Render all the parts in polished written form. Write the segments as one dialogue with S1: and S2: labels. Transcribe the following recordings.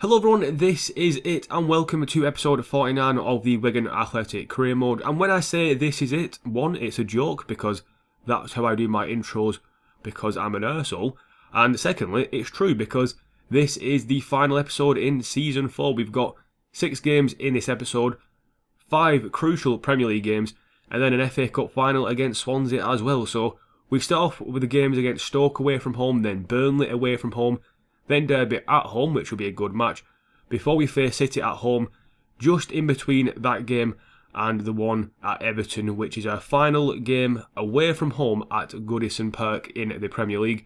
S1: Hello everyone, this is it and welcome to episode 49 of the Wigan Athletic Career Mode. And when I say this is it, one, it's a joke because that's how I do my intros because I'm an arsehole. And secondly, it's true because this is the final episode in Season 4. We've got 6 games in this episode, 5 crucial Premier League games, and then an FA Cup final against Swansea as well. So we start off with the games against Stoke away from home, then Burnley away from home, then Derby at home, which will be a good match, before we face City at home, just in between that game and the one at Everton, which is our final game away from home at Goodison Park in the Premier League.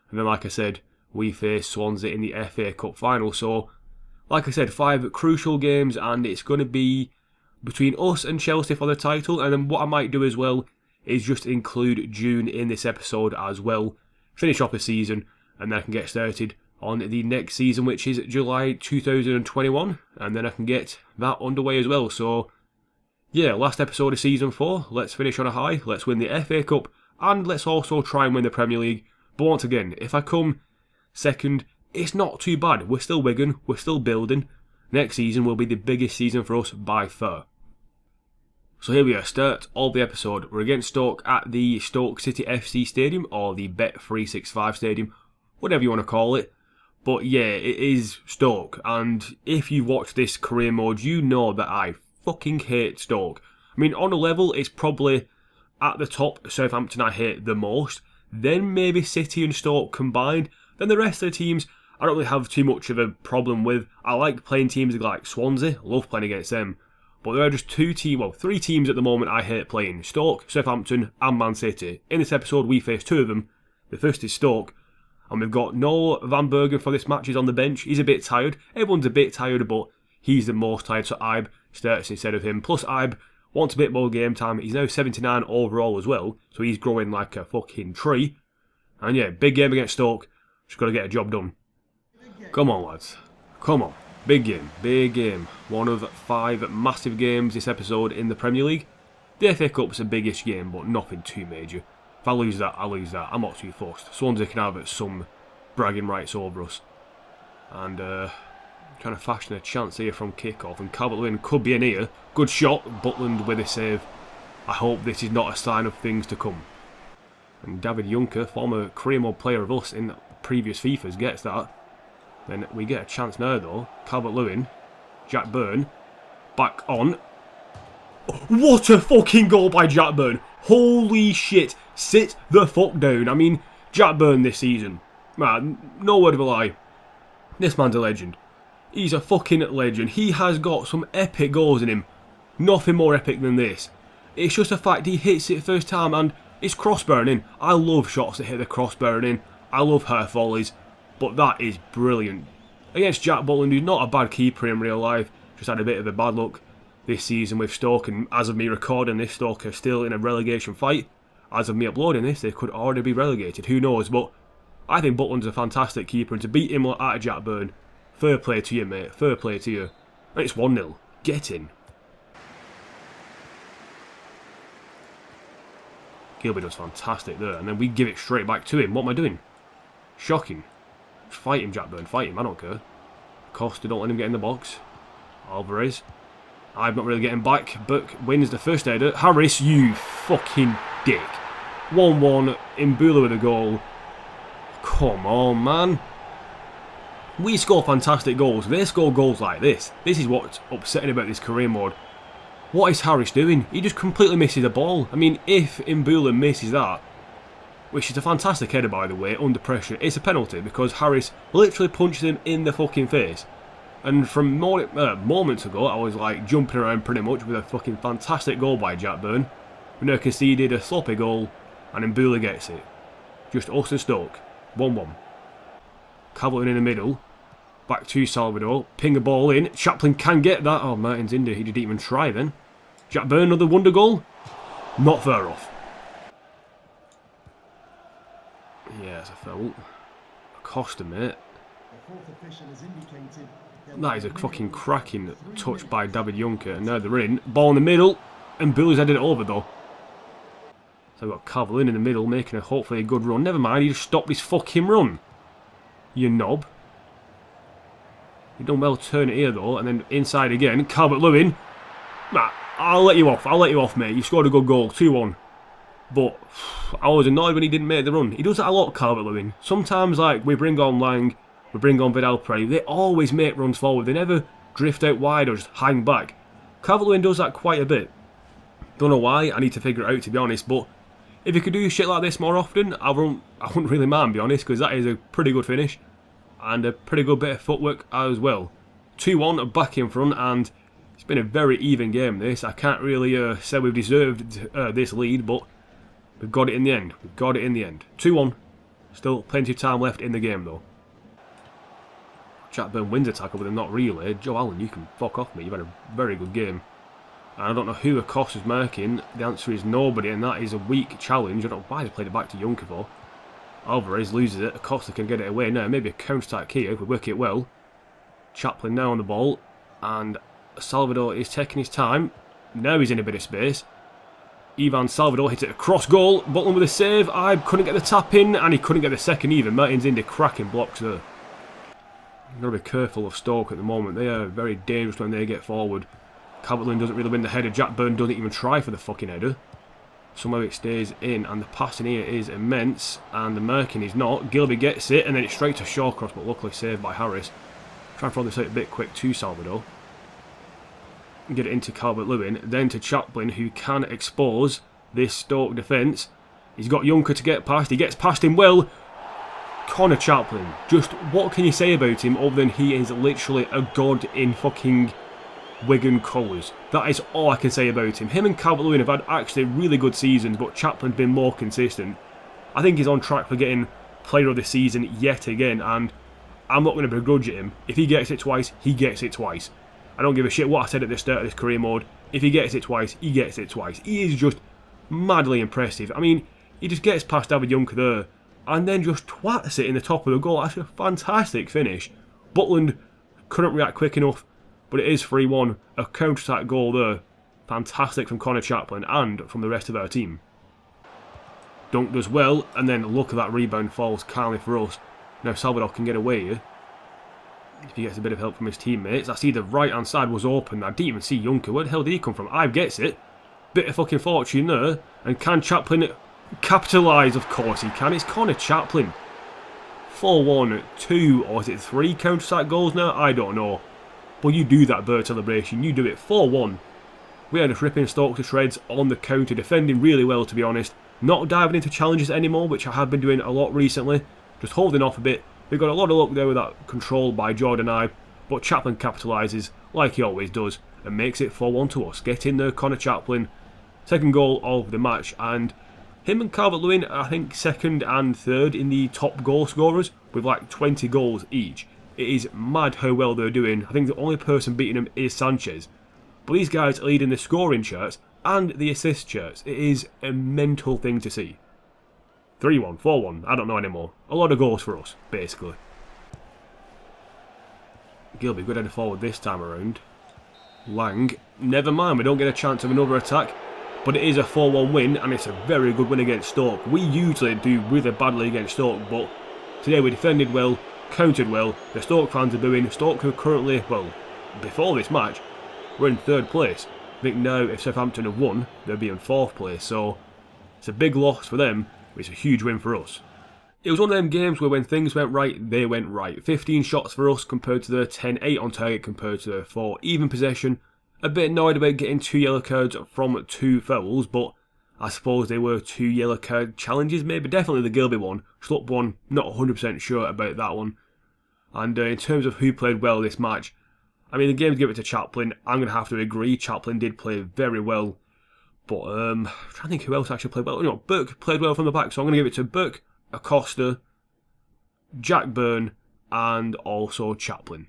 S1: And then, like I said, we face Swansea in the FA Cup final. So, like I said, 5 crucial games, and it's going to be between us and Chelsea for the title. And then what I might do as well is just include June in this episode as well. Finish off the season, and then I can get started on the next season, which is July 2021, and then I can get that underway as well. So, yeah, last episode of Season 4, let's finish on a high, let's win the FA Cup, and let's also try and win the Premier League. But once again, if I come second, it's not too bad. We're still Wigan, we're still building. Next season will be the biggest season for us by far. So here we are, start of the episode. We're against Stoke at the Stoke City FC Stadium, or the Bet365 Stadium, whatever you want to call it. But yeah, it is Stoke, and if you watch this career mode, you know that I fucking hate Stoke. I mean, on a level, it's probably at the top. Southampton I hate the most, then maybe City and Stoke combined, then the rest of the teams I don't really have too much of a problem with. I like playing teams like Swansea, love playing against them, but there are just 3 teams at the moment I hate playing: Stoke, Southampton and Man City. In this episode we face 2 of them. The first is Stoke, and we've got no Van Bergen for this match. He's on the bench. He's a bit tired. Everyone's a bit tired, but he's the most tired, so Ibe starts instead of him. Plus, Ibe wants a bit more game time. He's now 79 overall as well, so he's growing like a fucking tree. And yeah, big game against Stoke. Just got to get a job done. Come on, lads. Come on. Big game. Big game. One of 5 massive games this episode in the Premier League. The FA Cup's the biggest game, but nothing too major. If I lose that, I lose that. I'm not too fussed. Swansea can have some bragging rights over us. And trying to fashion a chance here from kick-off. And Calvert-Lewin could be in here. Good shot. Butland with a save. I hope this is not a sign of things to come. And David Juncker, former career mode player of us in previous FIFAs, gets that. Then we get a chance now though. Calvert-Lewin. Jack Byrne. Back on. What a fucking goal by Jack Byrne. Holy shit. Sit the fuck down. I mean, Jack Byrne this season. Man, no word of a lie. This man's a legend. He's a fucking legend. He has got some epic goals in him. Nothing more epic than this. It's just the fact he hits it first time and it's crossbar in. I love shots that hit the crossbar in. I love half volleys. But that is brilliant. Against Jack Butland, who's not a bad keeper in real life. Just had a bit of a bad luck this season with Stoke, and as of me recording this, Stoke are still in a relegation fight. As of me uploading this, they could already be relegated, who knows, but I think Butland's a fantastic keeper, and to beat him like that, Jack Byrne, fair play to you, mate, fair play to you. And it's 1-0, get in. Gilby does fantastic there, and then we give it straight back to him. What am I doing? Shocking. Fight him, Jack Byrne, fight him, I don't care. Costa, don't let him get in the box. Alvarez. I'm not really getting back. Burke wins the first header. Harris, you fucking dick. 1-1. Mbula with a goal. Come on, man. We score fantastic goals. They score goals like this. This is what's upsetting about this career mode. What is Harris doing? He just completely misses the ball. I mean, if Mbula misses that, which is a fantastic header by the way, under pressure, it's a penalty because Harris literally punches him in the fucking face. And from moments ago, I was like jumping around pretty much with a fucking fantastic goal by Jack Byrne. We now conceded a sloppy goal, and Mbula gets it. Just us and Stoke. 1-1. Calvert in the middle. Back to Salvador. Ping a ball in. Chaplin can get that. Oh, Martin's in there. He didn't even try then. Jack Byrne, another wonder goal. Not far off. Yeah, it's a foul. Costa, mate. That is a fucking cracking touch by David Juncker. And now they're in. Ball in the middle. And Bula's headed it over though. So I've got Calvert in the middle making a hopefully a good run. Never mind, he just stopped his fucking run. You knob. You've done well to turn it here though, and then inside again. Calvert-Lewin. Nah, I'll let you off, mate. You scored a good goal, 2-1. But I was annoyed when he didn't make the run. He does that a lot, Calvert-Lewin. Sometimes, like, we bring on Lang, we bring on Vidal-Prey, they always make runs forward. They never drift out wide or just hang back. Calvert-Lewin does that quite a bit. Don't know why, I need to figure it out, to be honest, but if he could do shit like this more often, I wouldn't really mind, to be honest, because that is a pretty good finish. And a pretty good bit of footwork as well. 2-1 back in front, and it's been a very even game this. I can't really say we've deserved this lead, but we've got it in the end. 2-1. Still plenty of time left in the game though. Jack Byrne wins a tackle, but they're not really. Joe Allen, you can fuck off, mate. You've had a very good game. And I don't know who Acosta's marking. The answer is nobody, and that is a weak challenge. I don't know why they played it back to Juncker for. Alvarez loses it. Acosta can get it away now. Maybe a counter-attack here if we work it well. Chaplin now on the ball. And Salvador is taking his time. Now he's in a bit of space. Ivan Salvador hit it across goal. Butland with a save. I couldn't get the tap in, and he couldn't get the second even. Martin's Indy cracking blocks there. You've got to be careful of Stoke at the moment. They are very dangerous when they get forward. Calvert-Lewin doesn't really win the header. Jack Byrne doesn't even try for the fucking header. Somehow it stays in, and the passing here is immense, and the marking is not. Gilby gets it, and then it's straight to Shawcross, but luckily saved by Harris. Try and throw this out a bit quick to Salvador. Get it into Calvert-Lewin, then to Chaplin, who can expose this Stoke defence. He's got Juncker to get past. He gets past him well. Connor Chaplin, just what can you say about him other than he is literally a god in fucking Wigan colours. That is all I can say about him. Him and Calvert-Lewin have had actually really good seasons, but Chaplin's been more consistent. I think he's on track for getting player of the season yet again, and I'm not going to begrudge it him. If he gets it twice, he gets it twice. I don't give a shit what I said at the start of this career mode. If he gets it twice, he gets it twice. He is just madly impressive. I mean, he just gets past David Juncker there, and then just twats it in the top of the goal. That's a fantastic finish. Butland couldn't react quick enough, but it is 3-1. A counter-attack goal there. Fantastic from Connor Chaplin and from the rest of our team. Dunk does well, and then look at that rebound falls calmly for us. Now Salvador can get away here. If he gets a bit of help from his teammates. I see the right-hand side was open. I didn't even see Juncker. Where the hell did he come from? Ive gets it. Bit of fucking fortune there. And can Chaplin capitalise? Of course he can. It's Connor Chaplin. 4-1, 2, or is it 3 counter-attack goals now? I don't know. But you do that bird celebration, you do it. 4-1. We are just ripping Stoke to shreds on the counter, defending really well, to be honest. Not diving into challenges anymore, which I have been doing a lot recently. Just holding off a bit. We've got a lot of luck there with that control by Jordan Ive, but Chaplin capitalises, like he always does, and makes it 4-1 to us. Get in there, Connor Chaplin. Second goal of the match, and him and Calvert-Lewin are, I think, second and third in the top goal scorers, with like 20 goals each. It is mad how well they're doing. I think the only person beating them is Sanchez. But these guys are leading the scoring charts and the assist charts. It is a mental thing to see. 3-1, 4-1, I don't know anymore. A lot of goals for us, basically. Gilby, good header forward this time around. Lang, never mind, we don't get a chance of another attack. But it is a 4-1 win, and it's a very good win against Stoke. We usually do really badly against Stoke, but today we defended well, countered well. The Stoke fans are booing. Stoke are currently, well, before this match, we're in 3rd place. I think now if Southampton have won, they'll be in 4th place. So it's a big loss for them, but it's a huge win for us. It was one of them games where when things went right, they went right. 15 shots for us compared to their 10, 8 on target compared to their 4. Even possession. A bit annoyed about getting 2 yellow cards from 2 fouls, but I suppose they were 2 yellow card challenges, maybe definitely the Gilby one. Schlupp one, not 100% sure about that one. And in terms of who played well this match, I mean, the game's give it to Chaplin. I'm going to have to agree, Chaplin did play very well. But I'm trying to think who else actually played well. You know, Burke played well from the back, so I'm going to give it to Burke, Acosta, Jack Byrne, and also Chaplin.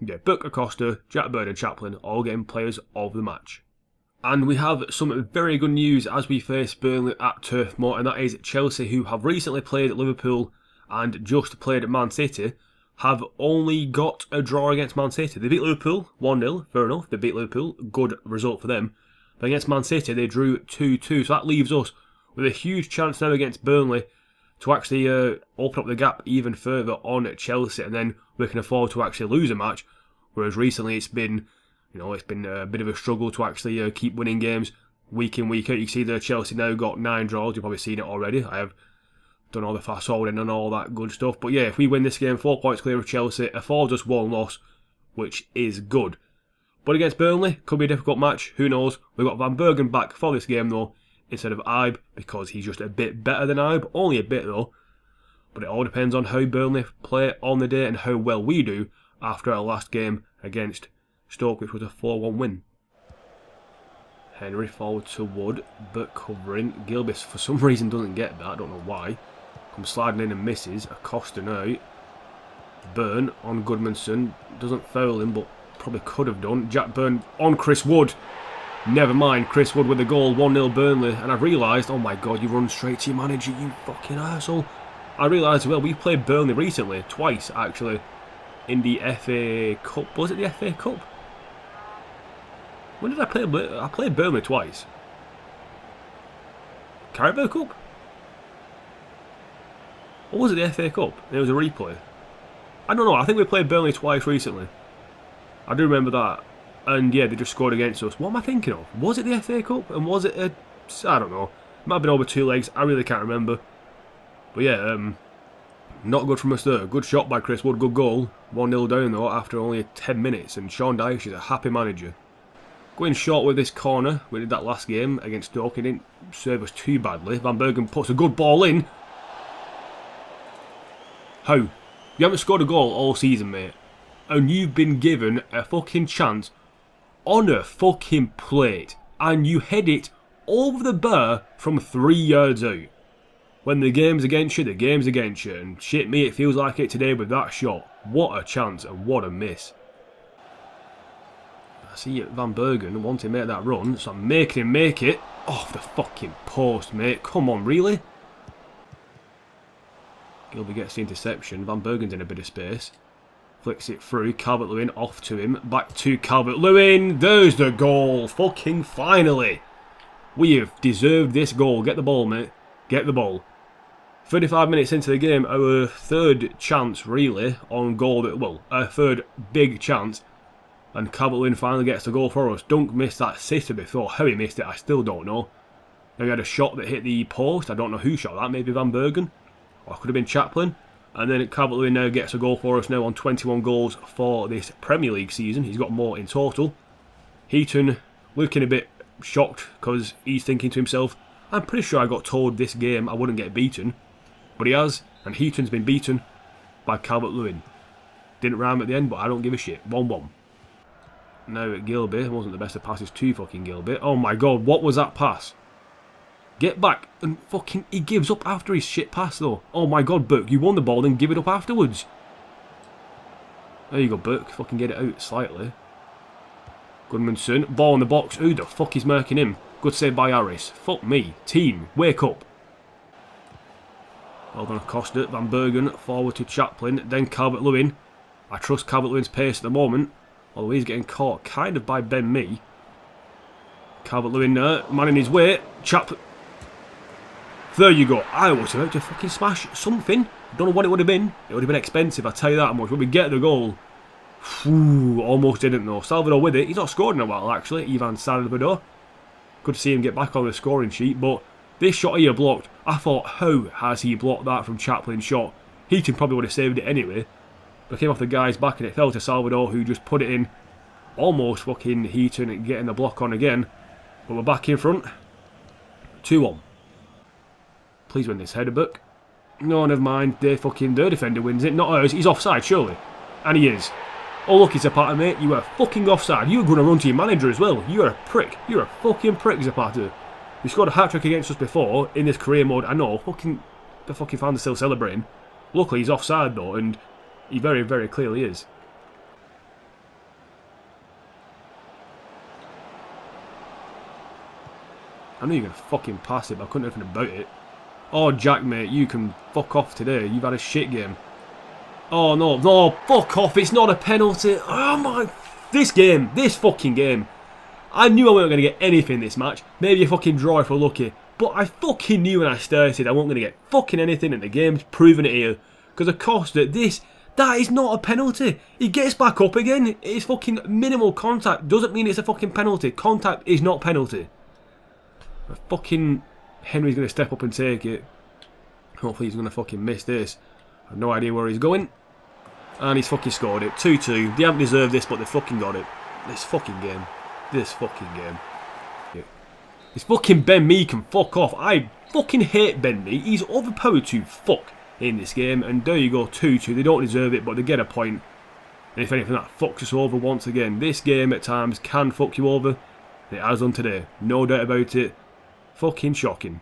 S1: Yeah, Burke, Acosta, Jack Byrne and Chaplin all getting players of the match. And we have some very good news as we face Burnley at Turf Moor, and that is Chelsea, who have recently played at Liverpool and just played at Man City, have only got a draw against Man City. They beat Liverpool 1-0, fair enough, they beat Liverpool, good result for them. But against Man City they drew 2-2, so that leaves us with a huge chance now against Burnley to actually open up the gap even further on Chelsea, and then we can afford to actually lose a match Whereas recently it's been, it's been a bit of a struggle to actually keep winning games week in, week out. You can see that Chelsea now got 9 draws. You've probably seen it already. I have done all the fast forwarding and all that good stuff. But yeah, if we win this game, 4 points clear of Chelsea, affords us 1 loss, which is good. But against Burnley, could be a difficult match. Who knows? We've got Van Bergen back for this game though, instead of Ibe, because he's just a bit better than Ibe. Only a bit though. But it all depends on how Burnley play on the day and how well we do after our last game against Stoke, which was a 4-1 win. Henry forward to Wood, but covering. Gilbis for some reason doesn't get that, I don't know why. Comes sliding in and misses. Acosta now. Burn on Goodmanson. Doesn't foul him, but probably could have done. Jack Byrne on Chris Wood. Never mind, Chris Wood with the goal, 1-0 Burnley. And I've realised, oh my god, you run straight to your manager, you fucking arsehole. I realised, well, we played Burnley recently, twice actually, in the FA Cup. Was it the FA Cup? When did I play? I played Burnley twice. Carabao Cup? Or was it the FA Cup? It was a replay. I don't know, I think we played Burnley twice recently. I do remember that. And yeah, they just scored against us. What am I thinking of? Was it the FA Cup? And was it a... I don't know. Might have been over 2 legs. I really can't remember. But yeah, not good from us there. Good shot by Chris Wood. Good goal. 1-0 down though after only 10 minutes. And Sean Dyche is a happy manager. Going short with this corner. We did that last game against Stoke. It didn't serve us too badly. Van Bergen puts a good ball in. How? You haven't scored a goal all season, mate. And you've been given a fucking chance on a fucking plate. And you head it over the bar from 3 yards out. When the game's against you, the game's against you. And shit me, it feels like it today with that shot. What a chance and what a miss. I see Van Bergen wanting to make that run, so I'm making him make it. Off the fucking post, mate. Come on, really? Gilby gets the interception. Van Bergen's in a bit of space. Flicks it through. Calvert-Lewin off to him. Back to Calvert-Lewin. There's the goal. Fucking finally. We have deserved this goal. Get the ball, mate. Get the ball. 35 minutes into the game, our third chance, really, on goal. Well, our third big chance. And Calvert-Lewin finally gets the goal for us. Dunk missed that sitter before. How he missed it, I still don't know. Then we had a shot that hit the post. I don't know who shot that. Maybe Van Bergen. Or it could have been Chaplin. And then Calvert-Lewin now gets a goal for us now on 21 goals for this Premier League season. He's got more in total. Heaton looking a bit shocked because he's thinking to himself, I'm pretty sure I got told this game I wouldn't get beaten. But he has, and Heaton's been beaten by Calvert-Lewin. Didn't rhyme at the end, but I don't give a shit. 1-1. Now at Gilby, wasn't the best of passes to fucking Gilby. Oh my god, what was that pass? Get back, and fucking, he gives up after his shit pass though. Oh my god, Burke, you won the ball, then give it up afterwards. There you go, Burke, fucking get it out slightly. Goodmanson, ball in the box. Who the fuck is marking him? Good save by Harris. Fuck me. Team, wake up. Well done, Acosta. Van Bergen, forward to Chaplin, then Calvert-Lewin. I trust Calvert-Lewin's pace at the moment, although he's getting caught kind of by Ben Mee. Calvert-Lewin, man in his way. Chaplin. There you go. I was about to fucking smash something. Don't know what it would have been. It would have been expensive, I'll tell you that much. When we get the goal. Whew, almost didn't though. Salvador with it. He's not scored in a while actually. Ivan Salvador. Good to see him get back on the scoring sheet, but this shot here blocked. I thought, how has he blocked that from Chaplin's shot? Heaton probably would have saved it anyway. But it came off the guy's back and it fell to Salvador, who just put it in. Almost fucking Heaton and getting the block on again. But we're back in front. 2-1. Please win this header, Buck. No, never mind. Their defender wins it. Not ours. He's offside, surely. And he is. Oh, look, Zapata, mate. You are fucking offside. You were going to run to your manager as well. You are a prick. You're a fucking prick, Zapata. You scored a hat-trick against us before in this career mode. I know. The fucking fans are still celebrating. Luckily, he's offside, though, and he very, very clearly is. I knew you were going to fucking pass it, but I couldn't do anything about it. Oh, Jack, mate, you can fuck off today. You've had a shit game. Oh, no, no, fuck off. It's not a penalty. Oh, my. This fucking game. I knew I wasn't going to get anything this match. Maybe a fucking draw if we're lucky. But I fucking knew when I started I wasn't going to get fucking anything, and the game's proven it here. Because of course, this That is not a penalty. He gets back up again. It's fucking minimal contact. Doesn't mean it's a fucking penalty. Contact is not penalty. Fucking Henry's going to step up and take it. Hopefully he's going to fucking miss this. I have no idea where he's going. And he's fucking scored it. 2-2. They haven't deserved this, but they fucking got it. This fucking game. This fucking game. This fucking Ben Mee can fuck off. I fucking hate Ben Mee. He's overpowered to fuck in this game. And there you go, 2-2. They don't deserve it, but they get a point. And if anything, that fucks us over once again. This game at times can fuck you over. It has done today. No doubt about it. Fucking shocking.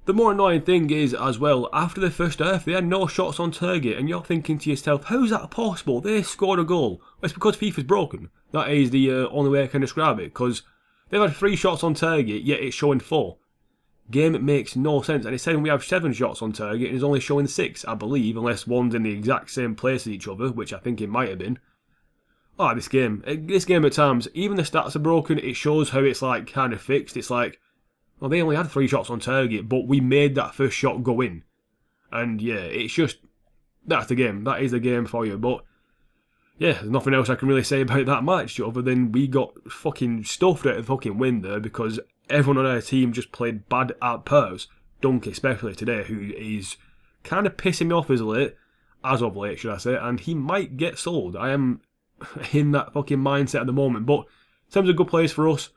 S1: The more annoying thing is, as well, after the first half, they had no shots on target, and you're thinking to yourself, how's that possible? They scored a goal. Well, it's because FIFA's broken. That is the only way I can describe it, because they've had 3 shots on target, yet it's showing 4. Game makes no sense, and it's saying we have 7 shots on target, and it's only showing 6, I believe, unless one's in the exact same place as each other, which I think it might have been. Oh, this game at times, even the stats are broken, it shows how it's like kind of fixed. It's like, well, they only had 3 shots on target, but we made that first shot go in. And yeah, it's just, that's the game. That is the game for you. But yeah, there's nothing else I can really say about that match other than we got fucking stuffed out of the fucking win there because everyone on our team just played bad at pairs. Dunk especially today, who is kind of pissing me off as of late, should I say, and he might get sold. I am in that fucking mindset at the moment. But in terms of good plays for us,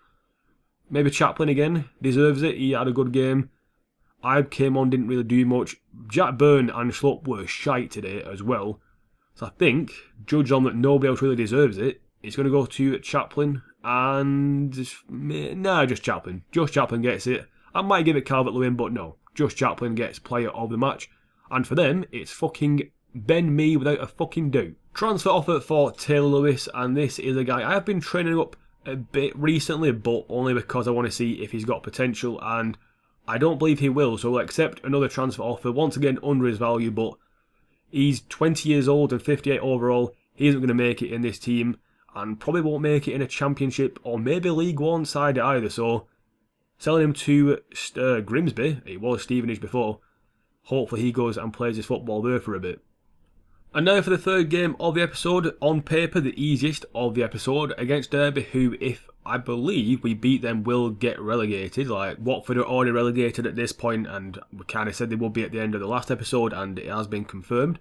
S1: maybe Chaplin again, deserves it. He had a good game. I came on, didn't really do much. Jack Byrne and Schlupp were shite today as well. So I think, judge on that nobody else really deserves it, it's going to go to Chaplin and... Nah, just Chaplin. Just Chaplin gets it. I might give it Calvert-Lewin, but no. Just Chaplin gets player of the match. And for them, it's fucking Ben Mee without a fucking doubt. Transfer offer for Taylor Lewis, and this is a guy I have been training up a bit recently, but only because I want to see if he's got potential, and I don't believe he will, so we'll accept another transfer offer, once again under his value, but he's 20 years old and 58 overall. He isn't going to make it in this team, and probably won't make it in a championship or maybe League One side either, so selling him to Grimsby, it was Stevenage before, hopefully he goes and plays his football there for a bit. And now for the third game of the episode, on paper the easiest of the episode, against Derby, who, if I believe we beat them, will get relegated. Like, Watford are already relegated at this point, and we kind of said they would be at the end of the last episode, and it has been confirmed.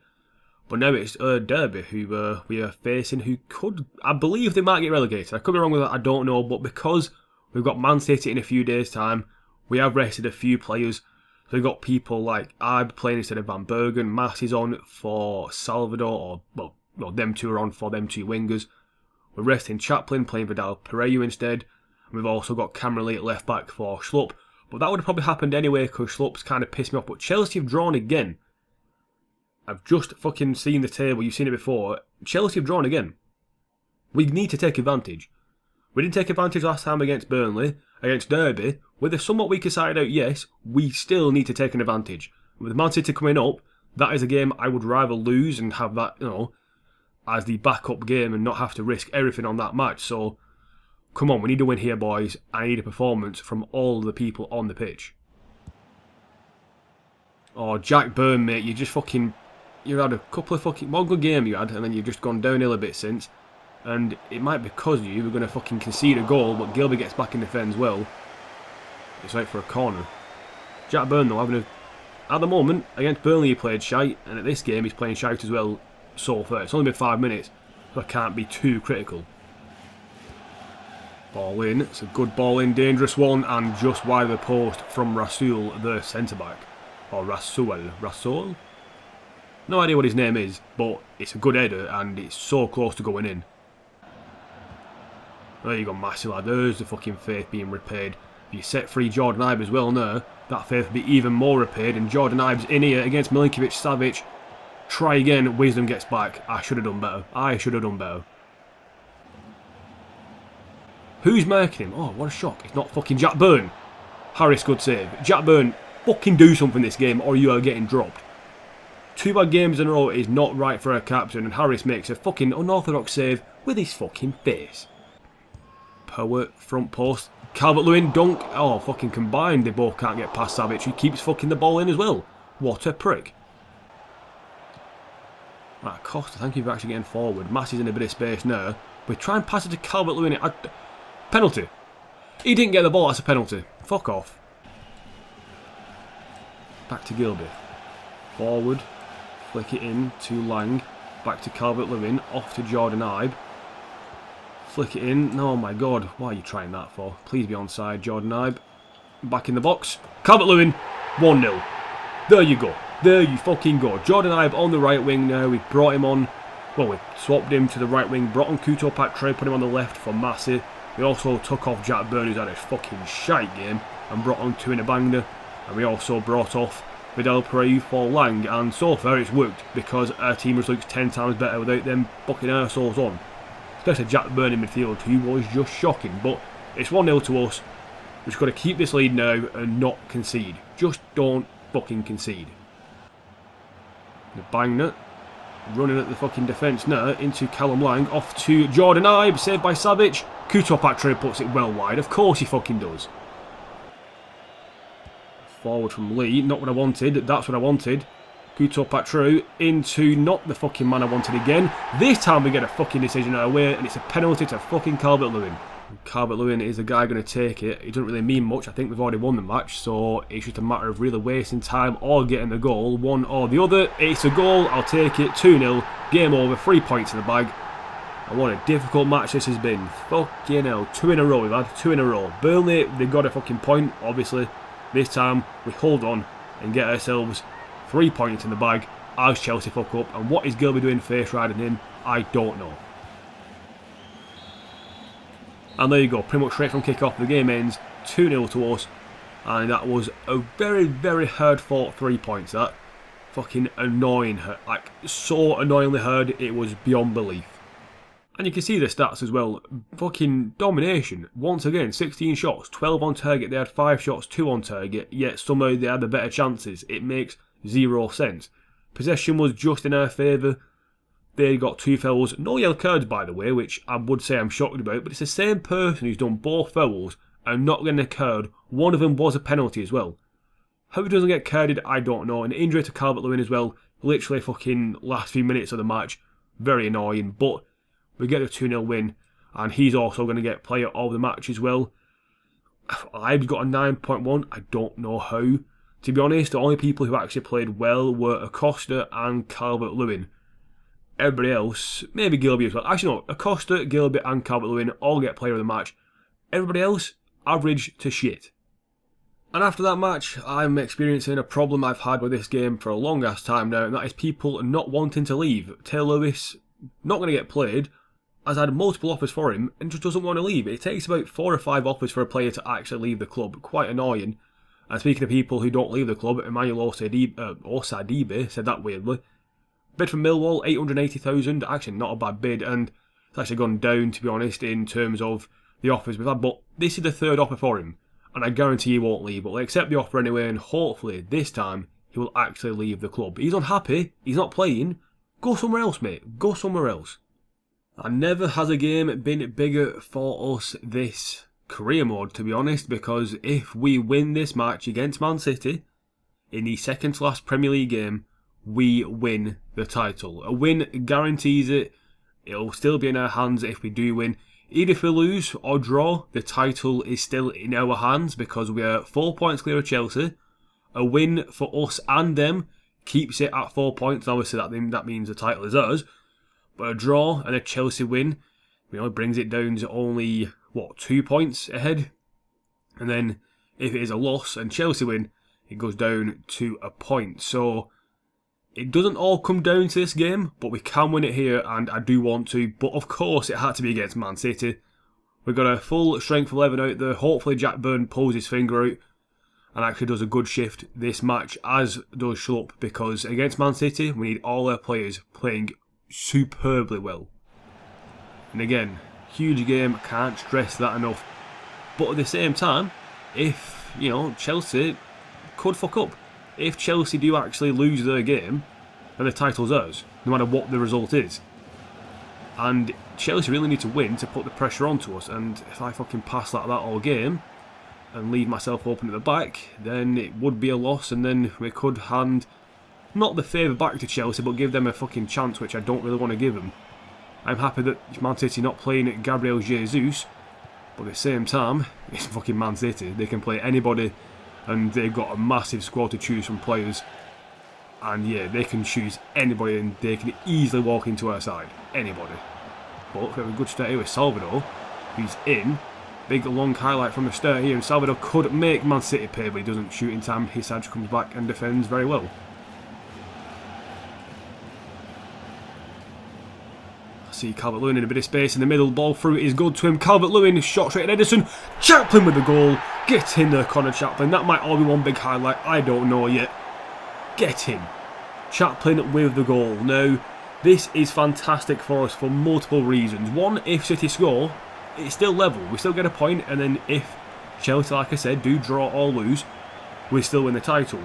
S1: But now it's Derby, who we are facing, who could, I believe they might get relegated. I could be wrong with that, I don't know, but because we've got Man City in a few days' time, we have rested a few players. So we've got people like Ibe playing instead of Van Bergen, Mass is on for Salvador, or, well, them two are on for them 2 wingers. We're resting Chaplin, playing Vidal Pereira instead. And we've also got Cameron Lee at left back for Schlupp. But that would have probably happened anyway, because Schlupp's kind of pissed me off. But Chelsea have drawn again. I've just fucking seen the table, you've seen it before. Chelsea have drawn again. We need to take advantage. We didn't take advantage last time against Burnley. Against Derby, with a somewhat weaker side out, yes, we still need to take an advantage. With Man City coming up, that is a game I would rather lose and have that, as the backup game and not have to risk everything on that match. So, come on, we need to win here, boys. I need a performance from all the people on the pitch. Oh, Jack Byrne, mate, you just fucking... You had a couple of fucking... One good game you had, and then you've just gone downhill a bit since. And it might be because of you, we're going to fucking concede a goal, but Gilby gets back in defence well. It's out for a corner. Jack Byrne, though, at the moment, against Burnley he played shite, and at this game he's playing shite as well so far. It's only been 5 minutes, so I can't be too critical. Ball in, it's a good ball in, dangerous one, and just wide of the post from Rasul, the centre-back. Or Rasul? No idea what his name is, but it's a good header, and it's so close to going in. There you go, massive lad. There's the fucking faith being repaid. If you set free Jordan Ibe as well now, that faith will be even more repaid. And Jordan Ibe's in here against Milinkovic-Savic. Try again. Wisdom gets back. I should have done better. Who's marking him? Oh, what a shock. It's not fucking Jack Byrne. Harris, good save. Jack Byrne, fucking do something this game or you are getting dropped. 2 bad games in a row is not right for a captain, and Harris makes a fucking unorthodox save with his fucking face. Power, front post. Calvert-Lewin, dunk. Oh, fucking combined. They both can't get past Savic, who keeps fucking the ball in as well. What a prick. Right, Costa, thank you for actually getting forward. Massey's in a bit of space now. We try and pass it to Calvert-Lewin. Penalty. He didn't get the ball, that's a penalty. Fuck off. Back to Gilby. Forward. Flick it in to Lang. Back to Calvert-Lewin. Off to Jordan Ibe. Flick it in. Oh my god, what are you trying that for? Please be onside, Jordan Ibe. Back in the box. Calvert-Lewin. 1-0. There you go. There you fucking go. Jordan Ibe on the right wing now. We've brought him on. Well, we swapped him to the right wing. Brought on Kuto Patre. Put him on the left for Massey. We also took off Jack Byrne, who's had a fucking shite game. And brought on Tuinabangna. And we also brought off Vidal Pereira for Lang. And so far it's worked. Because our team just looks 10 times better without them fucking arseholes on. Especially Jack Byrne in midfield, who was just shocking. But it's 1-0 to us. We've just got to keep this lead now and not concede. Just don't fucking concede. The Bangner running at the fucking defence now into Callum Lang, off to Jordan Ibe, saved by Savic. Kuto Patre puts it well wide, of course he fucking does. Forward from Lee, not what I wanted, that's what I wanted. Kuto Patre into not the fucking man I wanted again. This time we get a fucking decision our way and it's a penalty to fucking Calvert-Lewin. Calvert-Lewin is the guy going to take it. It doesn't really mean much. I think we've already won the match, so it's just a matter of really wasting time or getting the goal, one or the other. It's a goal, I'll take it, 2-0, game over, 3 points in the bag. And what a difficult match this has been. Fucking hell, 2 in a row we've had, 2 in a row. Burnley, they've got a fucking point, obviously. This time, we hold on and get ourselves 3 points in the bag as Chelsea fuck up. And what is Gilby doing face riding in? I don't know. And there you go, pretty much straight from kick-off, the game ends 2-0 to us. And that was a very, very hard-fought 3 points, that. Fucking annoying, like, so annoyingly hard, it was beyond belief. And you can see the stats as well, fucking domination. Once again, 16 shots, 12 on target, they had 5 shots, 2 on target, yet somehow they had the better chances. It makes 0 sense. Possession was just in our favour. They got 2 fouls, no yellow cards by the way, which I would say I'm shocked about, but it's the same person who's done both fouls and not getting a card. One of them was a penalty as well. How he doesn't get carded, I don't know. An injury to Calvert-Lewin as well, literally fucking last few minutes of the match. Very annoying, but we get a 2-0 win, and he's also going to get player of the match as well. I've got a 9.1, I don't know how. To be honest, the only people who actually played well were Acosta and Calvert-Lewin. Everybody else, maybe Gilby as well. Actually no, Acosta, Gilby and Calvert-Lewin all get player of the match. Everybody else, average to shit. And after that match, I'm experiencing a problem I've had with this game for a long ass time now, and that is people not wanting to leave. Taylor Lewis, not going to get played, has had multiple offers for him and just doesn't want to leave. It takes about 4 or 5 offers for a player to actually leave the club. Quite annoying. And speaking of people who don't leave the club, Emmanuel Osadibe said that weirdly. Bid from Millwall, 880,000, actually not a bad bid, and it's actually gone down, to be honest, in terms of the offers we've had, but this is the 3rd offer for him, and I guarantee he won't leave, but we'll accept the offer anyway, and hopefully, this time, he will actually leave the club. He's unhappy, he's not playing, go somewhere else, mate, go somewhere else. And never has a game been bigger for us this career mode, to be honest, because if we win this match against Man City, in the second to last Premier League game, we win the title. A win guarantees it. It'll still be in our hands if we do win. Even if we lose or draw, the title is still in our hands because we are 4 points clear of Chelsea. A win for us and them keeps it at 4 points. Obviously, that means the title is ours. But a draw and a Chelsea win, brings it down to only, 2 points ahead? And then if it is a loss and Chelsea win, it goes down to a point. So it doesn't all come down to this game, but we can win it here, and I do want to. But of course, it had to be against Man City. We've got a full strength 11 out there. Hopefully, Jack Byrne pulls his finger out and actually does a good shift this match, as does Schlupp, because against Man City, we need all our players playing superbly well. And again, huge game, can't stress that enough. But at the same time, if, Chelsea could fuck up. If Chelsea do actually lose their game, then the title's ours, no matter what the result is. And Chelsea really need to win to put the pressure onto us, and if I fucking pass like that all game and leave myself open at the back, then it would be a loss, and then we could hand not the favour back to Chelsea, but give them a fucking chance, which I don't really want to give them. I'm happy that Man City not playing at Gabriel Jesus, but at the same time, it's fucking Man City. They can play anybody, and they've got a massive squad to choose from players. And yeah, they can choose anybody, and they can easily walk into our side. Anybody. But we have a good start here with Salvador, who's in. Big long highlight from the start here, and Salvador could make Man City pay, but he doesn't shoot in time. His side comes back and defends very well. See Calvert-Lewin in a bit of space in the middle, ball through is good to him. Calvert-Lewin, shot straight at Ederson. Chaplin with the goal. Get in there, Connor Chaplin. That might all be one big highlight, I don't know yet. Get in. Chaplin with the goal. Now, this is fantastic for us for multiple reasons. One, if City score, it's still level. We still get a point, and then if Chelsea, like I said, do draw or lose, we still win the title.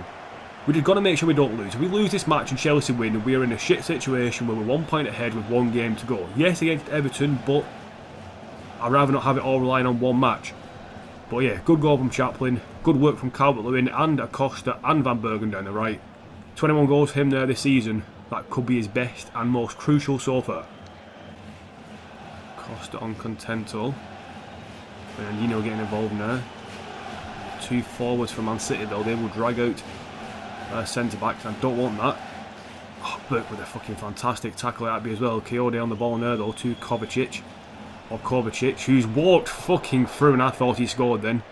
S1: We've got to make sure we don't lose. If we lose this match and Chelsea win, we are in a shit situation where we're 1 point ahead with 1 game to go. Yes, against Everton, but I'd rather not have it all relying on 1 match. But yeah, good goal from Chaplin, good work from Calvert-Lewin and Acosta and Van Bergen down the right. 21 goals for him there this season. That could be his best and most crucial so far. Costa on Contento. And getting involved now. 2 forwards for Man City though, they will drag out centre backs. I don't want that. Oh, Burke with a fucking fantastic tackle at me as well. Kayode on the ball there though to Kovacic. Or Kovacic, who's walked fucking through, and I thought he scored then.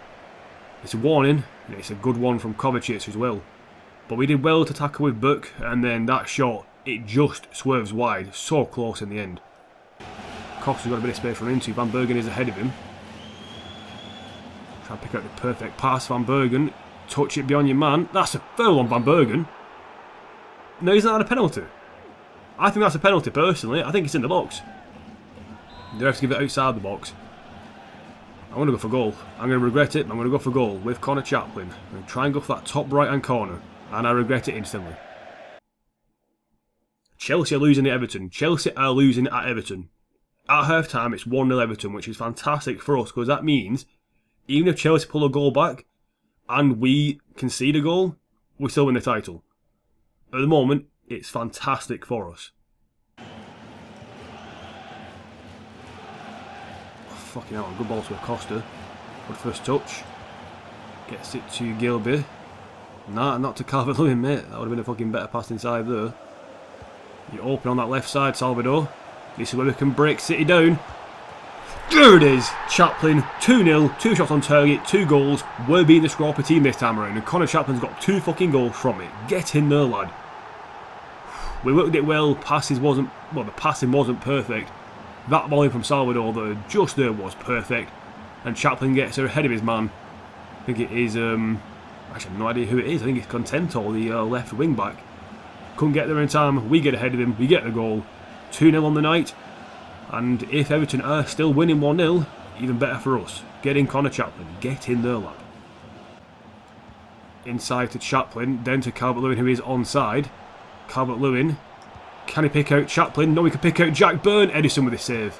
S1: It's a warning, and it's a good one from Kovacic as well. But we did well to tackle with Burke, and then that shot, it just swerves wide. So close in the end. Costa's got a bit of space from into. Van Bergen is ahead of him. Try and pick out the perfect pass. Van Bergen, touch it beyond your man. That's a foul on Van Bergen. No, isn't that a penalty? I think that's a penalty personally. I think it's in the box. They have to give it outside the box. I'm going to go for goal. I'm going to regret it, but I'm going to go for goal with Connor Chaplin. I'm going to try and go for that top right hand corner. And I regret it instantly. Chelsea are losing at Everton. Chelsea are losing at Everton. At half time, it's 1-0 Everton, which is fantastic for us, because that means even if Chelsea pull a goal back and we concede a goal, we still win the title. At the moment, it's fantastic for us. Oh, fucking hell, good ball to Acosta. Good first touch. Gets it to Gilby. Nah, not to Calvert-Lewin, mate. That would have been a fucking better pass inside there. You're open on that left side, Salvador. This is where we can break City down. There it is! Chaplin, 2-0, 2 shots on target, 2 goals. We're beating the Scroper team this time around, and Connor Chaplin's got 2 fucking goals from it. Get in there, lad. We worked it well, the passing wasn't perfect. That volley from Salvador, though, just there was perfect. And Chaplin gets her ahead of his man. I think it is, actually I have no idea who it is. I think it's Contento, the left wing back. Couldn't get there in time, we get ahead of him, we get the goal. 2-0 on the night. And if Everton are still winning 1-0, even better for us. Get in Connor Chaplin. Get in there, lad. Inside to Chaplin, then to Calvert-Lewin, who is onside. Calvert-Lewin. Can he pick out Chaplin? No, he can pick out Jack Byrne. Ederson with a save.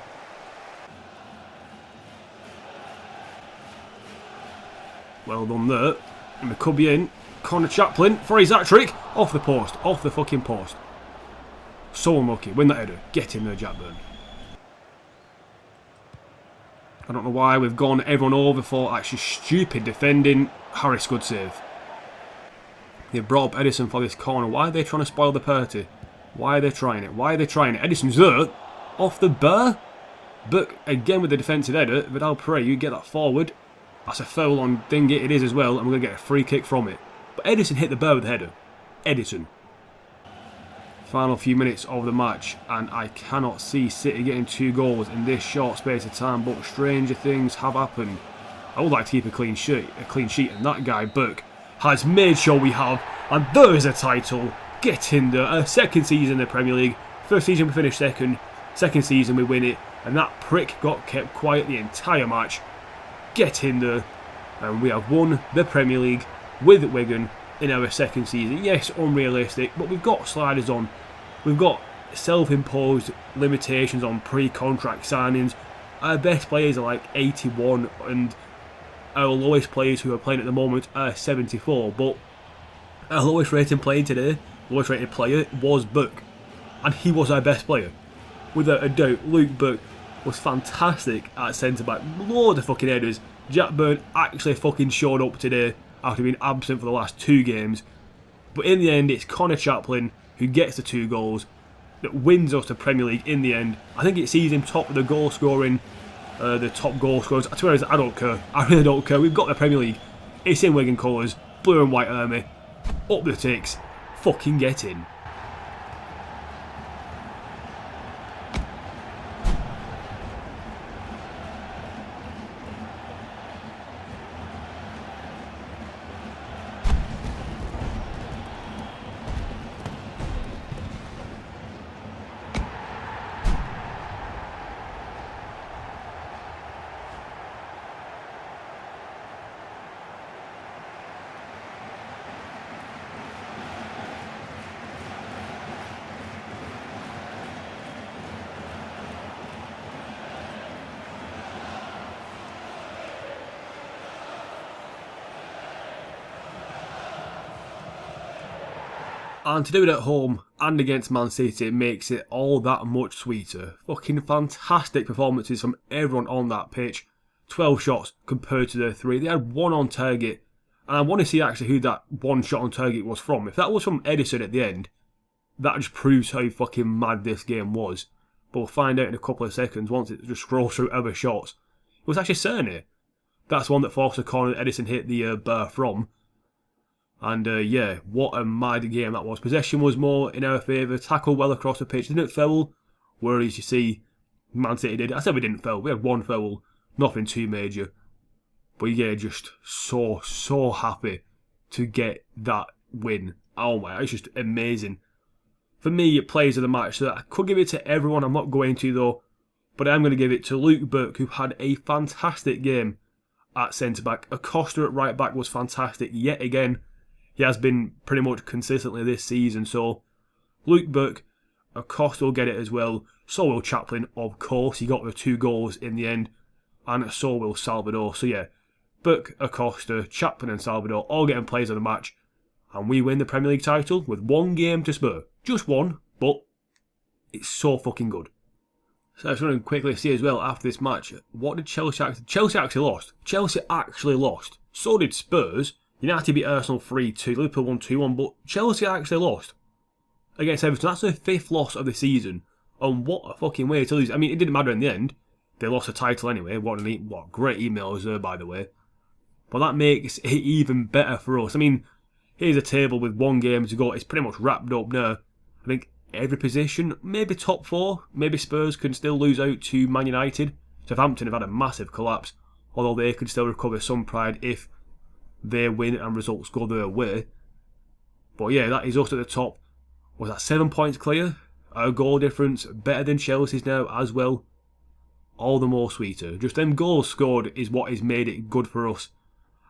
S1: Well done there. And we could be in. Connor Chaplin for his hat-trick. Off the post. Off the fucking post. So unlucky. Win that header. Get in there, Jack Byrne. I don't know why we've gone everyone over for actually stupid defending. Harris, good save. They brought up Ederson for this corner. Why are they trying to spoil the party? Why are they trying it? Why are they trying it? Edison's there. Off the bar. But again with the defensive header. Vidal Pereira, you get that forward. That's a foul on Dingy. It is as well. And we're going to get a free kick from it. But Ederson hit the bar with the header. Ederson. Final few minutes of the match, and I cannot see City getting 2 goals in this short space of time, but stranger things have happened. I would like to keep a clean sheet, and that guy, Burke, has made sure we have, and there is a title. Get in there. A second season in the Premier League. First season we finished second season we win it, and that prick got kept quiet the entire match. Get in there, and we have won the Premier League with Wigan in our second season. Yes, unrealistic, but we've got sliders on. We've got self-imposed limitations on pre-contract signings. Our best players are like 81, and our lowest players who are playing at the moment are 74. But our lowest rating playing today lowest rated player was Burke. And he was our best player. Without a doubt, Luke Burke was fantastic at centre-back. Loads of fucking headers. Jack Byrne actually fucking showed up today after being absent for the last 2 games. But in the end, it's Connor Chaplin who gets the 2 goals that wins us the Premier League in the end. I think it sees him top of the goal scoring, the top goal scorers. To be honest, I don't care. I really don't care. We've got the Premier League. It's in Wigan colours. Blue and white army. Up the ticks. Fucking get in. And to do it at home and against Man City makes it all that much sweeter. Fucking fantastic performances from everyone on that pitch. 12 shots compared to their 3. They had 1 on target. And I want to see actually who that 1 shot on target was from. If that was from Edison at the end, that just proves how fucking mad this game was. But we'll find out in a couple of seconds once it just scrolls through other shots. It was actually Cerny. That's the one that forced the corner that Edison hit the bar from. And yeah, what a mad game that was. Possession was more in our favour. Tackled well across the pitch. Didn't foul. Whereas you see, Man City did. I said we didn't foul. We had 1 foul. Nothing too major. But yeah, just so happy to get that win. Oh my, it's just amazing. For me, players of the match. So I could give it to everyone. I'm not going to though. But I'm going to give it to Luke Burke, who had a fantastic game at centre-back. Acosta at right-back was fantastic yet again. He has been pretty much consistently this season, so Luke Burke, Acosta will get it as well. So will Chaplin, of course. He got the 2 goals in the end, and so will Salvador. So yeah, Burke, Acosta, Chaplin and Salvador all getting players of the match, and we win the Premier League title with 1 game to spare. Just 1, but it's so fucking good. So I just want to quickly see as well after this match, what did Chelsea actually... Chelsea actually lost. Chelsea actually lost. So did Spurs. United beat Arsenal 3-2, Liverpool won 2-1, but Chelsea actually lost against Everton. That's their 5th loss of the season. And what a fucking way to lose. I mean, it didn't matter in the end. They lost the title anyway. What great emails there, by the way. But that makes it even better for us. I mean, here's a table with 1 game to go. It's pretty much wrapped up now. I think every position, maybe top 4, maybe Spurs can still lose out to Man United. Southampton have had a massive collapse, although they could still recover some pride if they win and results go their way. But yeah, that is us at the top. Was that 7 points clear? Our goal difference better than Chelsea's now as well. All the more sweeter. Just them goals scored is what has made it good for us.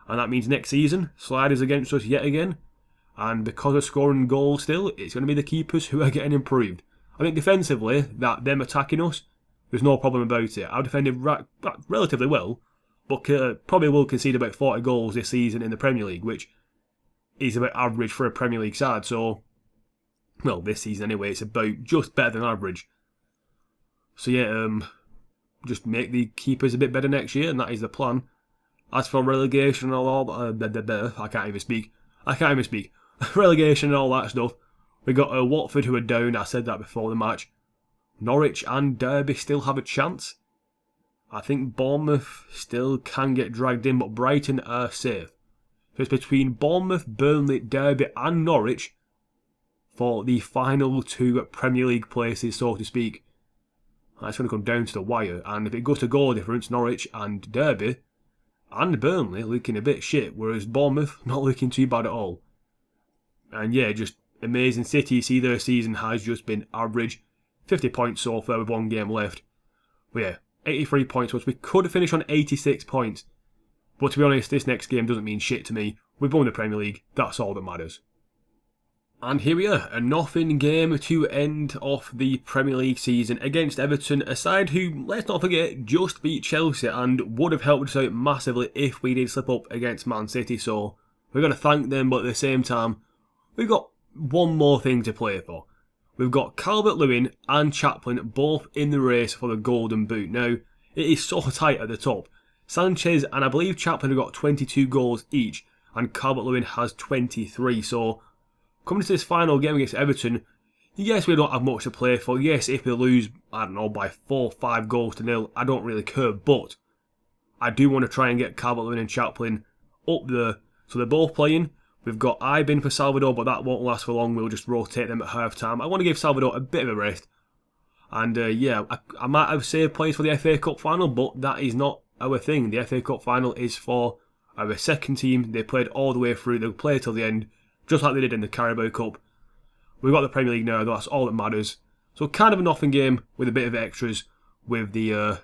S1: And that means next season, sliders against us yet again. And because of scoring goals still, it's going to be the keepers who are getting improved. I think defensively, that them attacking us, there's no problem about it. I've defended relatively well. But probably will concede about 40 goals this season in the Premier League, which is about average for a Premier League side. So, well, this season anyway, it's about just better than average. So yeah, just make the keepers a bit better next year, and that is the plan. As for relegation and all that, I can't even speak. Relegation and all that stuff. We got Watford who are down, I said that before the match. Norwich and Derby still have a chance. I think Bournemouth still can get dragged in, but Brighton are safe. So it's between Bournemouth, Burnley, Derby and Norwich for the final 2 Premier League places, so to speak. That's going to come down to the wire, and if it goes to goal difference, Norwich and Derby and Burnley looking a bit shit, whereas Bournemouth not looking too bad at all. And yeah, just amazing. City, see their season has just been average. 50 points so far with 1 game left. But yeah, 83 points, which we could finish on 86 points. But to be honest, this next game doesn't mean shit to me. We've won the Premier League, that's all that matters. And here we are, a nothing game to end off the Premier League season against Everton, a side who, let's not forget, just beat Chelsea and would have helped us out massively if we did slip up against Man City. So we're going to thank them, but at the same time, we've got one more thing to play for. We've got Calvert-Lewin and Chaplin both in the race for the Golden Boot. Now, it is so tight at the top. Sanchez and I believe Chaplin have got 22 goals each, and Calvert-Lewin has 23. So, coming to this final game against Everton, yes, we don't have much to play for. Yes, if we lose, I don't know, by 4 or 5 goals to nil, I don't really care. But I do want to try and get Calvert-Lewin and Chaplin up there. So they're both playing. We've got Ibe in for Salvador, but that won't last for long. We'll just rotate them at half time. I want to give Salvador a bit of a rest. And yeah, I might have saved players for the FA Cup final, but that is not our thing. The FA Cup final is for our second team. They played all the way through. They'll play till the end, just like they did in the Carabao Cup. We've got the Premier League now, though. That's all that matters. So kind of a nothing game with a bit of extras with the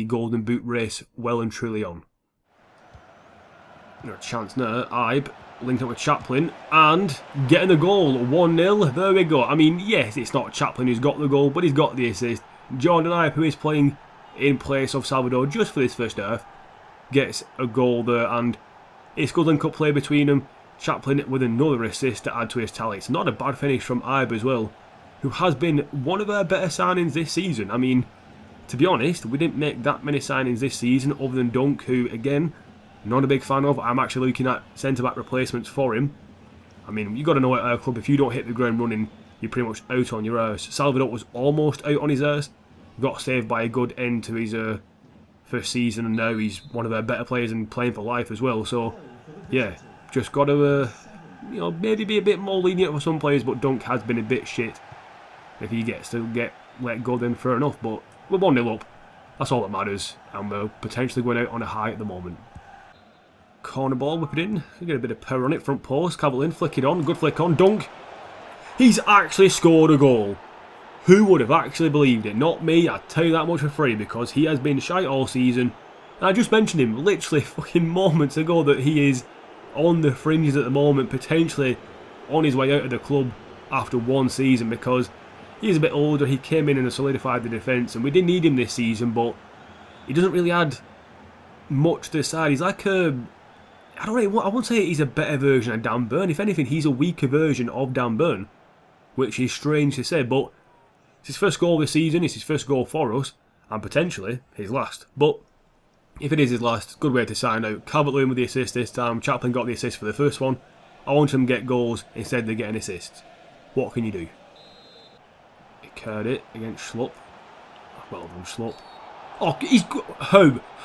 S1: Golden Boot race well and truly on. No chance now. Ibe linked up with Chaplin and getting the goal. 1-0. There we go. I mean, yes, it's not Chaplin who's got the goal, but he's got the assist. Jordan Ibe, who is playing in place of Salvador just for this first half, gets a goal there, and it's good link-up play between them. Chaplin with another assist to add to his tally. It's not a bad finish from Ibe as well, who has been one of our better signings this season. I mean, to be honest, we didn't make that many signings this season other than Dunk, who, again, not a big fan of. I'm actually looking at centre-back replacements for him. I mean, you've got to know at our club, if you don't hit the ground running, you're pretty much out on your arse. Salvador was almost out on his arse. Got saved by a good end to his first season, and now he's one of our better players and playing for life as well. So, yeah, just got to, maybe be a bit more lenient for some players, but Dunk has been a bit shit. If he gets to get let go, then fair enough, but we're 1-0 up. That's all that matters, and we're potentially going out on a high at the moment. Corner ball, whip it in. We get a bit of power on it. Front post, Calvert-Lewin, flick it on. Good flick on. Dunk. He's actually scored a goal. Who would have actually believed it? Not me. I'd tell you that much for free, because he has been shite all season. And I just mentioned him literally fucking moments ago that he is on the fringes at the moment, potentially on his way out of the club after one season, because he's a bit older. He came in and solidified the defence, and we didn't need him this season, but he doesn't really add much to the side. He's like a... I won't say he's a better version of Dan Burn. If anything, he's a weaker version of Dan Burn, which is strange to say, but it's his first goal this season. It's his first goal for us, and potentially his last. But if it is his last, good way to sign out. Calvert-Lewin with the assist this time. Chaplin got the assist for the first one. I want him to get goals. Instead, they're getting assists. What can you do? He carried it against Schlupp. Well done, Schlupp. Oh, he's...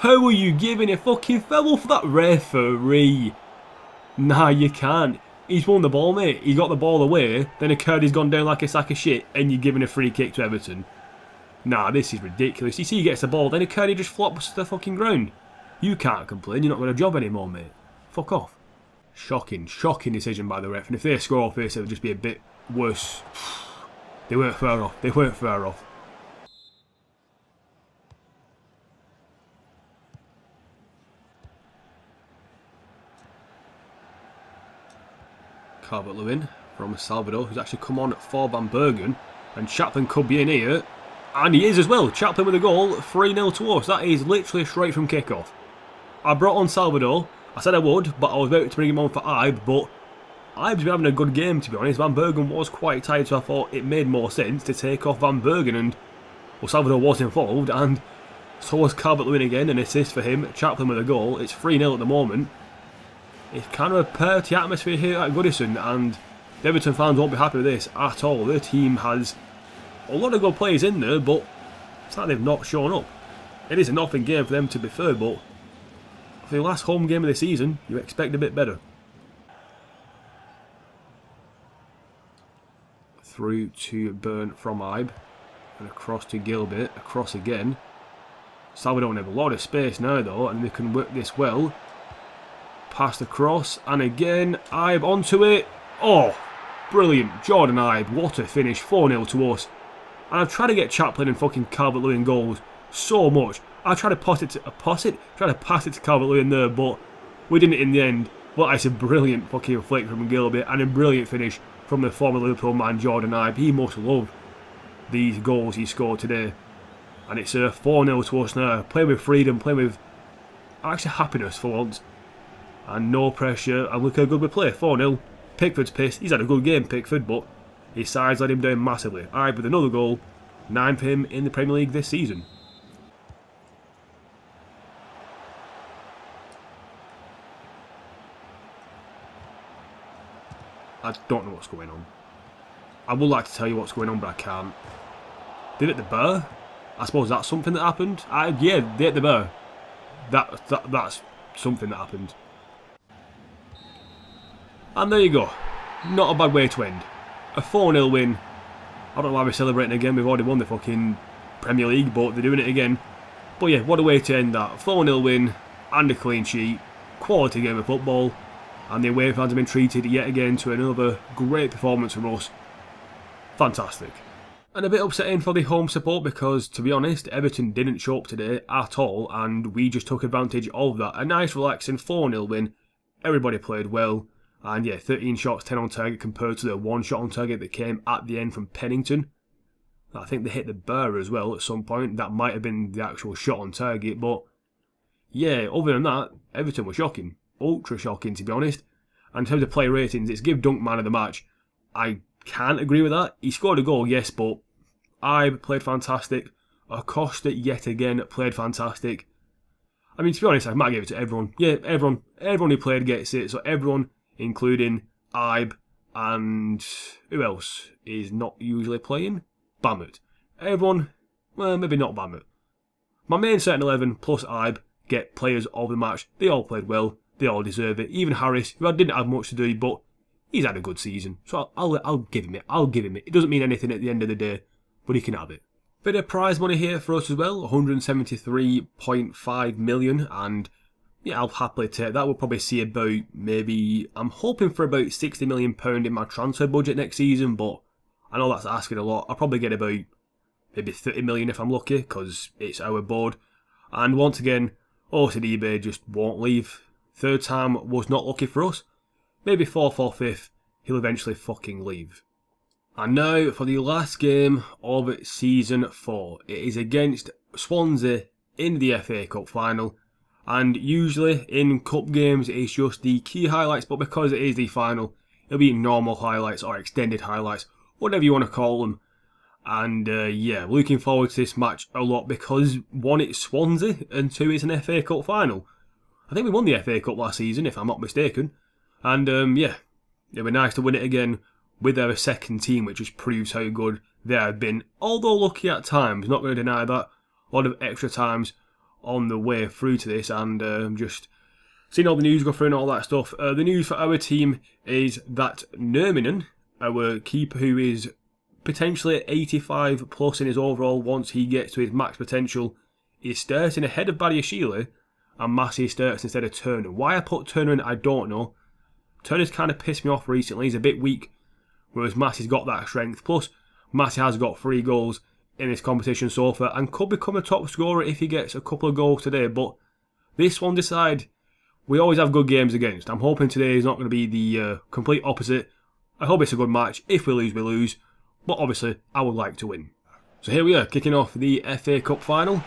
S1: How are you giving a fucking foul for that referee? Nah, you can't. He's won the ball, mate. He got the ball away, then Icardi's gone down like a sack of shit, and you're giving a free kick to Everton. Nah, this is ridiculous. You see he gets the ball, then Icardi just flops to the fucking ground. You can't complain. You're not got a job anymore, mate. Fuck off. Shocking decision by the ref. And if they score off this, it would just be a bit worse. They weren't far off. Calvert-Lewin from Salvador, who's actually come on for Van Bergen, and Chaplin could be in here, and he is as well. Chaplin with a goal, 3-0 to us. That is literally straight from kickoff. I brought on Salvador. I said I would, but I was about to bring him on for Ibe, but Ibe's been having a good game, to be honest. Van Bergen was quite tired, so I thought it made more sense to take off Van Bergen, and well, Salvador was involved, and so was Calvert-Lewin again, an assist for him. Chaplin with a goal. It's 3-0 at the moment. It's kind of a party atmosphere here at Goodison, and the Everton fans won't be happy with this at all. Their team has a lot of good players in there, but it's like they've not shown up. It is a nothing game for them, to be fair, but for the last home game of the season, you expect a bit better. Through to Burn from Ibe, and across to Gilbert, across again. Salvador have a lot of space now though, and they can work this well. Passed across, and again, Ibe onto it. Oh, brilliant. Jordan Ibe, what a finish. 4-0 to us. And I've tried to get Chaplin and fucking Calvert-Lewin goals so much. I tried to pass it to Calvert-Lewin there, but we didn't in the end. But it's a brilliant fucking flick from Gilbert, and a brilliant finish from the former Liverpool man, Jordan Ibe. He must love these goals he scored today. And it's 4-0 to us now. Playing with freedom, playing with actually happiness for once. And no pressure, and look how good we play. 4-0. Pickford's pissed. He's had a good game, Pickford, but his side's let him down massively. Ibe with another goal. 9 for him in the Premier League this season. I don't know what's going on. I would like to tell you what's going on, but I can't. They hit the bar? I suppose that's something that happened. Yeah, they hit the bar. That's something that happened. And there you go. Not a bad way to end. A 4-0 win. I don't know why we're celebrating again. We've already won the fucking Premier League, but they're doing it again. But yeah, what a way to end that. 4-0 win and a clean sheet. Quality game of football. And the away fans have been treated yet again to another great performance from us. Fantastic. And a bit upsetting for the home support because, to be honest, Everton didn't show up today at all and we just took advantage of that. A nice relaxing 4-0 win. Everybody played well. And yeah, 13 shots, 10 on target compared to the 1 shot on target that came at the end from Pennington. I think they hit the bar as well at some point. That might have been the actual shot on target. But yeah, other than that, Everton was shocking. Ultra shocking, to be honest. And in terms of player ratings, it's give Dunk man of the match. I can't agree with that. He scored a goal, yes, but Ibe played fantastic. Acosta, yet again, played fantastic. I mean, to be honest, I might give it to everyone. Yeah, everyone who played gets it. So everyone, including Ibe and who else is not usually playing? Bammert. Everyone, well, maybe not Bammert. My main starting 11 plus Ibe get players of the match. They all played well. They all deserve it. Even Harris, who didn't have much to do, but he's had a good season. So I'll give him it. I'll give him it. It doesn't mean anything at the end of the day, but he can have it. Bit of prize money here for us as well. 173.5 million. And yeah, I'll happily take that. We'll probably see about I'm hoping for about £60 million in my transfer budget next season, but I know that's asking a lot. I'll probably get about maybe 30 million if I'm lucky, because it's our board. And once again, eBay just won't leave. Third time was not lucky for us. Maybe fourth or fifth, he'll eventually fucking leave. And now for the last game of Season 4. It is against Swansea in the FA Cup final. And usually in cup games it's just the key highlights, but because it is the final, it'll be normal highlights or extended highlights, whatever you want to call them. And yeah, looking forward to this match a lot because 1, it's Swansea, and 2, it's an FA Cup final. I think we won the FA Cup last season, if I'm not mistaken. And yeah, it'd be nice to win it again with our second team, which just proves how good they have been. Although lucky at times, not going to deny that. A lot of extra times on the way through to this, and just seeing all the news go through and all that stuff. The news for our team is that Nurminen, our keeper who is potentially 85 plus in his overall once he gets to his max potential, is starting ahead of Badiashile. And Massey starts instead of Turner. Why I put Turner in, I don't know. Turner's kind of pissed me off recently. He's a bit weak, whereas Massey's got that strength. Plus, Massey has got 3 goals in this competition so far and could become a top scorer if he gets a couple of goals today. But this one side, we always have good games against. I'm hoping today is not going to be the complete opposite. I hope it's a good match. If we lose, we lose. But obviously, I would like to win. So here we are, kicking off the FA Cup final.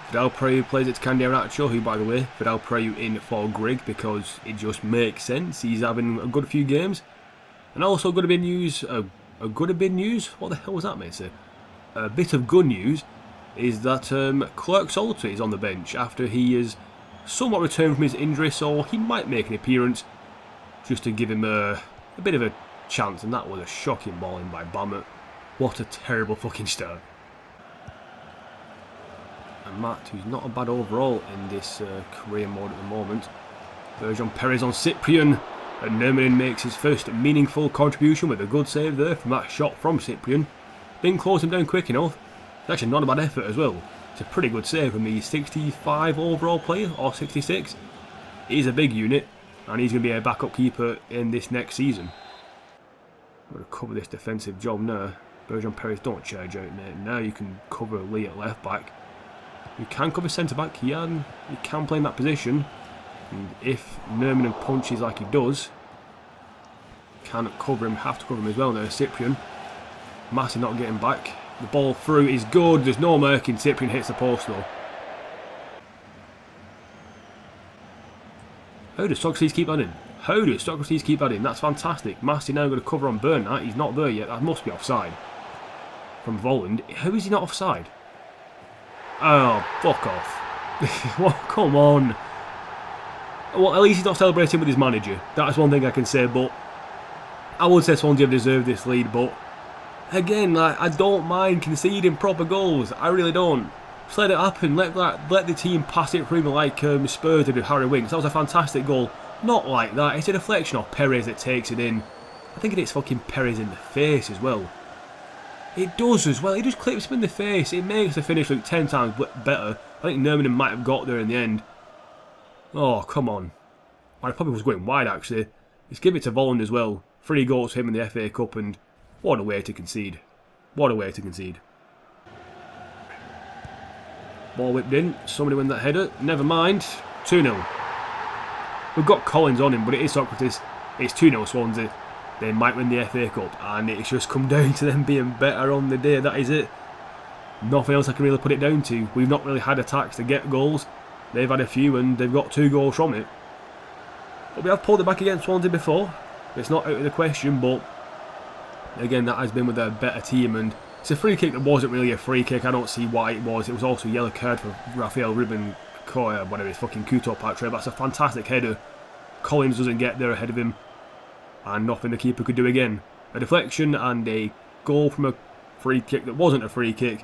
S1: Fidel Preu plays it to Candiaracho, who, by the way, Fidel Preu in for Grigg because it just makes sense. He's having a good few games. And also, good a bit news. What the hell was that, mate? A bit of good news is that Clark Salter is on the bench after he is somewhat returned from his injury, so he might make an appearance just to give him a bit of a chance. And that was a shocking ball in by Bammert. What a terrible fucking start. And Matt, who's not a bad overall in this career mode at the moment. Bergeron Perez on Cyprian, and Nurminen makes his first meaningful contribution with a good save there from that shot from Cyprian. Didn't close him down quick enough. It's actually not a bad effort as well. It's a pretty good save from the 65 overall player, or 66. He's a big unit, and he's going to be a backup keeper in this next season. I'm going to cover this defensive job now. Bergeron Perez, don't charge out, mate. Now you can cover Lee at left back. You can cover centre back, he can play in that position. And if Nurminen punches like he does, can cover him, have to cover him as well now. Cyprian, Massey not getting back. The ball through is good, there's no marking, Cyprian hits the post though. How does Socrates keep that in? How does Socrates keep that in? That's fantastic. Massey now going to cover on Bernat. He's not there yet. That must be offside. From Volland. How is he not offside? Oh, fuck off. Well, come on. Well, at least he's not celebrating with his manager. That's one thing I can say, but I would say Swansea have deserved this lead, but again, like, I don't mind conceding proper goals. I really don't. Just let it happen. Let the team pass it through me like Spurs did with Harry Winks. That was a fantastic goal. Not like that. It's a deflection off Perez that takes it in. I think it hits fucking Perez in the face as well. It does as well. He just clips him in the face. It makes the finish look 10 times better. I think Nerman might have got there in the end. Oh, come on. I probably was going wide, actually. Let's give it to Volland as well. 3 goals for him in the FA Cup, and what a way to concede. What a way to concede. Ball whipped in. Somebody win that header. Never mind. 2-0. We've got Collins on him, but it is Socrates. It's 2-0 Swansea. They might win the FA Cup, and it's just come down to them being better on the day. That is it. Nothing else I can really put it down to. We've not really had attacks to get goals. They've had a few, and they've got 2 goals from it. But we have pulled it back against Swansea before. It's not out of the question, but again, that has been with a better team, and it's a free kick that wasn't really a free kick. I don't see why it was. It was also a yellow card for Rafael Ruben Koya, whatever his fucking Couto Patre. That's a fantastic header. Collins doesn't get there ahead of him, and nothing the keeper could do again. A deflection and a goal from a free kick that wasn't a free kick.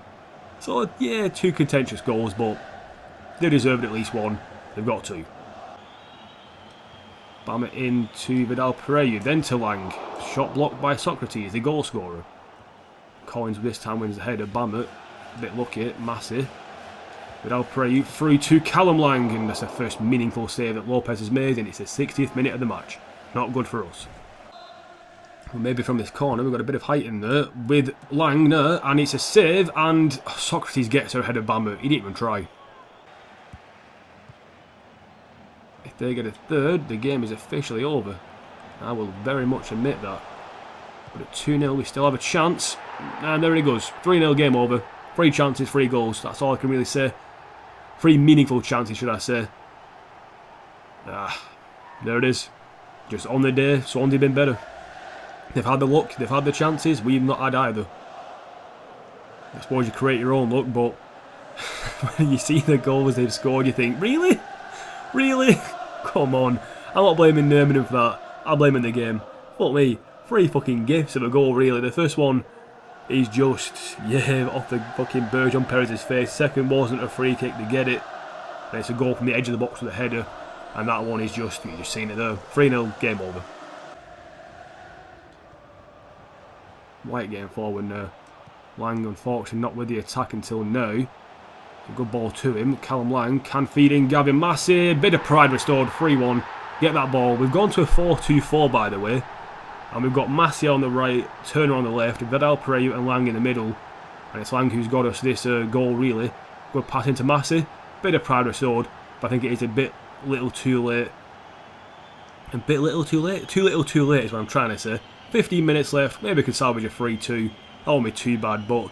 S1: So yeah, 2 contentious goals, but they deserved at least 1. They've got 2. Bam it in to Vidal Pereira, then to Lang. Shot blocked by Socrates, the goal scorer. Collins this time wins the header. Bamut, a bit lucky, Massey. Vidal Pereira through to Callum Lang, and that's the first meaningful save that Lopez has made, and it's the 60th minute of the match. Not good for us. Well, maybe from this corner, we've got a bit of height in there with Lang there, and it's a save, and Socrates gets her ahead of Bamut. He didn't even try. If they get a third, the game is officially over. I will very much admit that. But at 2-0, we still have a chance. And there it goes. 3-0 game over. 3 chances, 3 goals. That's all I can really say. 3 meaningful chances, should I say. There it is. Just on the day, Swansea been better. They've had the luck, they've had the chances. We've not had either. I suppose you create your own luck, but when you see the goals they've scored, you think, really? Really? Come on. I'm not blaming Nerman for that. I'm blaming the game. Fuck me. 3 fucking gifts of a goal, really. The first one is just, yeah, off the fucking Burge on Perez's face. Second wasn't a free kick to get it. And it's a goal from the edge of the box with a header. And that one is just, you've just seen it there. 3-0, game over. White getting forward now. Lang, unfortunately, not with the attack until now. A good ball to him. Callum Lang can feed in Gavin Massey. Bit of pride restored. 3-1. Get that ball. We've gone to a 4-2-4, by the way. And we've got Massey on the right, Turner on the left, Vidal Pereira and Lang in the middle. And it's Lang who's got us this goal, really. Good pass into Massey. Bit of pride restored. But I think it is a bit little too late. A bit little too late? Too little too late is what I'm trying to say. 15 minutes left. Maybe we could salvage a 3-2. That won't be too bad, but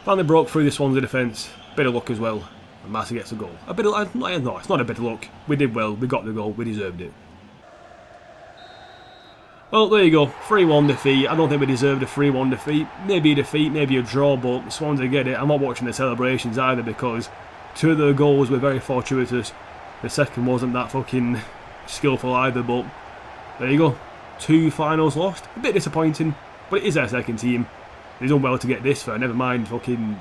S1: finally broke through the Swansea defence. Bit of luck as well. And Massey gets a goal. A bit of no, it's not a bit of luck. We did well. We got the goal. We deserved it. Well, there you go. 3-1 defeat. I don't think we deserved a 3-1 defeat. Maybe a defeat, maybe a draw, but Swansea get it. I'm not watching the celebrations either because 2 of the goals were very fortuitous. The second wasn't that fucking skillful either, but there you go. 2 finals lost. A bit disappointing, but it is our second team. They've done well to get this far. Never mind fucking...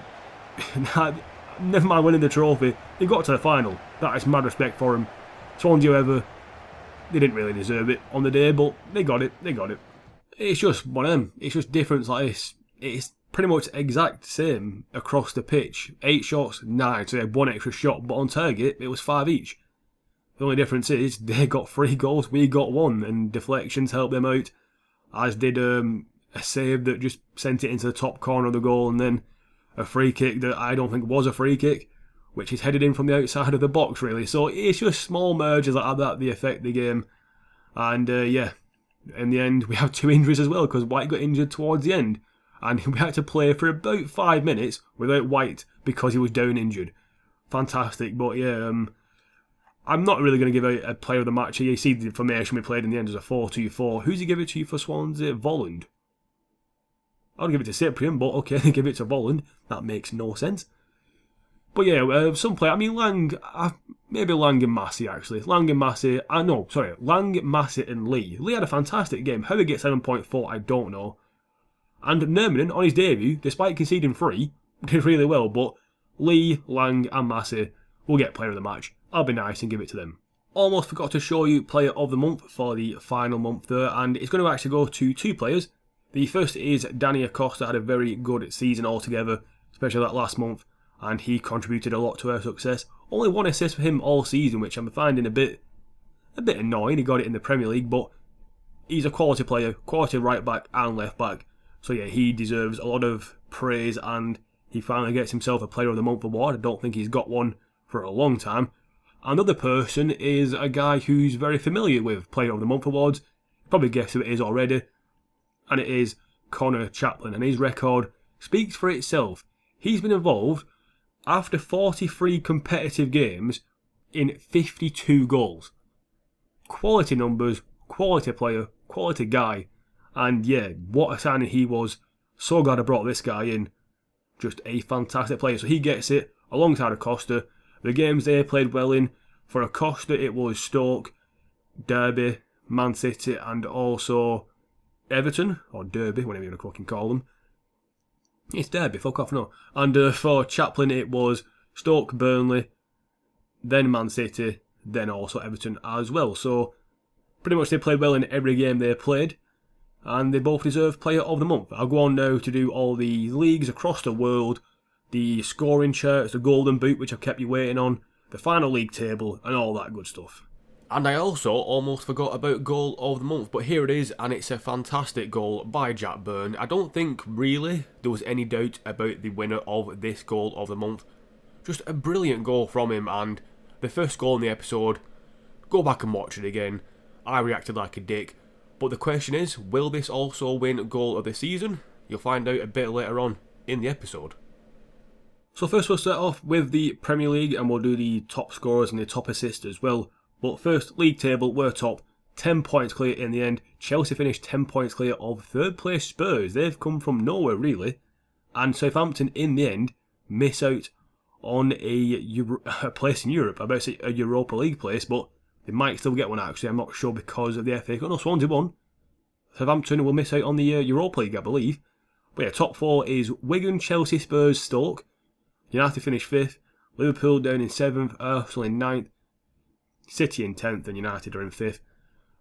S1: never mind winning the trophy. They got to the final. That is mad respect for them. Swansea, however, they didn't really deserve it on the day, but they got it. They got it. It's just one of them. It's just difference like this. It's pretty much exact same across the pitch. 8 shots, 9. So they had 1 extra shot, but on target, it was 5 each. The only difference is they got 3 goals, we got 1, and deflections helped them out, as did a save that just sent it into the top corner of the goal, and then a free kick that I don't think was a free kick, which is headed in from the outside of the box, really. So it's just small mergers like that affect the game. And yeah, in the end, we have 2 injuries as well, because White got injured towards the end, and we had to play for about 5 minutes without White because he was down injured. Fantastic, but yeah, I'm not really going to give a player of the match here. You see the formation we played in the end as a 4-2-4. Who's he give it to for Swansea? Volland. I'd give it to Cyprian, but okay, give it to Volland. That makes no sense. But yeah, some player, I mean Lang, maybe Lang and Massey actually. Lang, Massey and Lee. Lee had a fantastic game. How he gets 7.4, I don't know. And Nurminen, on his debut, despite conceding 3, did really well, but Lee, Lang and Massey will get player of the match. I'll be nice and give it to them. Almost forgot to show you player of the month for the final month there, and it's going to actually go to 2 players. The first is Danny Acosta, had a very good season altogether, especially that last month, and he contributed a lot to our success. Only 1 assist for him all season, which I'm finding a bit annoying. He got it in the Premier League, but he's a quality player, quality right back and left back. So yeah, he deserves a lot of praise, and he finally gets himself a Player of the Month award. I don't think he's got one for a long time. Another person is a guy who's very familiar with Player of the Month awards. You probably guess who it is already. And it is Connor Chaplin, and his record speaks for itself. He's been involved, after 43 competitive games, in 52 goals. Quality numbers, quality player, quality guy. And yeah, what a signing he was. So glad I brought this guy in. Just a fantastic player. So he gets it alongside Acosta. The games they played well in, for Acosta it was Stoke, Derby, Man City, and also Everton, or Derby, whatever you want to fucking call them. It's Derby, fuck off, no. And for Chaplin it was Stoke, Burnley, then Man City, then also Everton as well. So pretty much they played well in every game they played, and they both deserve Player of the Month. I'll go on now to do all the leagues across the world, the scoring charts, the Golden Boot, which I've kept you waiting on, the final league table, and all that good stuff. And I also almost forgot about Goal of the Month, but here it is, and it's a fantastic goal by Jack Byrne. I don't think really there was any doubt about the winner of this Goal of the Month. Just a brilliant goal from him, and the first goal in the episode, go back and watch it again. I reacted like a dick. But the question is, will this also win Goal of the Season? You'll find out a bit later on in the episode. So first we'll start off with the Premier League, and we'll do the top scorers and the top assists as well. But first, league table, we're top. 10 points clear in the end. Chelsea finished 10 points clear of third place Spurs. They've come from nowhere really. And Southampton in the end miss out on a place in Europe. I about to say a Europa League place, but they might still get one actually. I'm not sure because of the FA Cup. No, Swansea won. Southampton will miss out on the Europa League, I believe. But yeah, top 4 is Wigan, Chelsea, Spurs, Stoke. United finished 5th. Liverpool down in 7th. Arsenal in 9th. City in 10th and United are in 5th.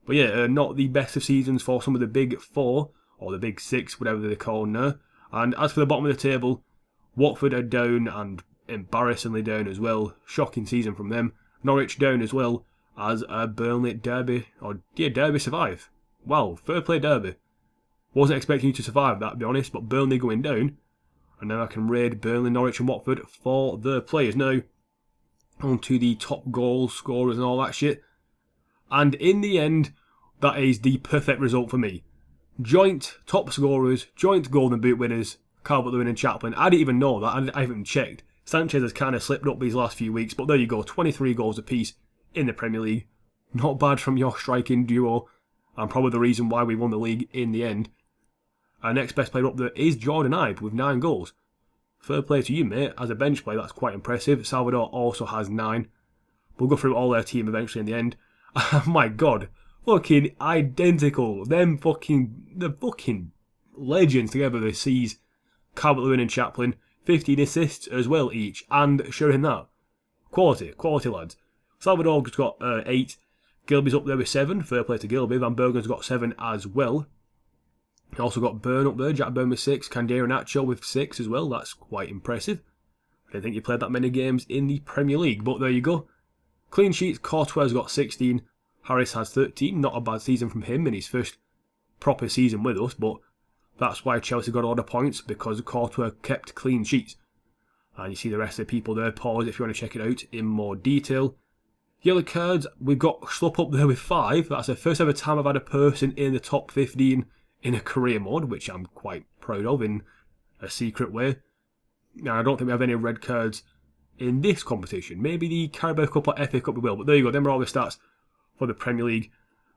S1: But yeah, not the best of seasons for some of the big 4, or the big 6, whatever they're called now. And as for the bottom of the table, Watford are down, and embarrassingly down as well. Shocking season from them. Norwich down as well as Burnley, Derby, Derby survive. Wow, fair play Derby. Wasn't expecting you to survive that, to be honest, but Burnley going down. And now I can raid Burnley, Norwich and Watford for the players. Now, on to the top goal scorers and all that shit. And in the end, that is the perfect result for me. Joint top scorers, joint Golden Boot winners, Calvert-Lewin and Chaplin. I didn't even know that, I haven't checked. Sanchez has kind of slipped up these last few weeks, but there you go, 23 goals apiece in the Premier League. Not bad from your striking duo, and probably the reason why we won the league in the end. Our next best player up there is Jordan Ibe with 9 goals. Fair play to you, mate. As a bench player, that's quite impressive. Salvador also has 9. We'll go through all their team eventually in the end. My God, fucking identical. The fucking legends together this season. Calvert-Lewin and Chaplin, 15 assists as well each, and showing that. Quality lads. Salvador's got 8. Gilby's up there with 7. Fair play to Gilby. Van Bergen's got 7 as well. Also got Byrne up there, Jack Byrne with 6, Candera Nacho with 6 as well, that's quite impressive. I don't think he played that many games in the Premier League, but there you go. Clean sheets, Courtois got 16, Harris has 13, not a bad season from him in his first proper season with us, but that's why Chelsea got all the points, because Courtois kept clean sheets. And you see the rest of the people there, pause if you want to check it out in more detail. Yellow cards, we've got Schlupp up there with 5, that's the first ever time I've had a person in the top 15 in a career mode, which I'm quite proud of in a secret way. Now, I don't think we have any red cards in this competition. Maybe the Carabao Cup or FA Cup we will, but there you go, them are all the stats for the Premier League.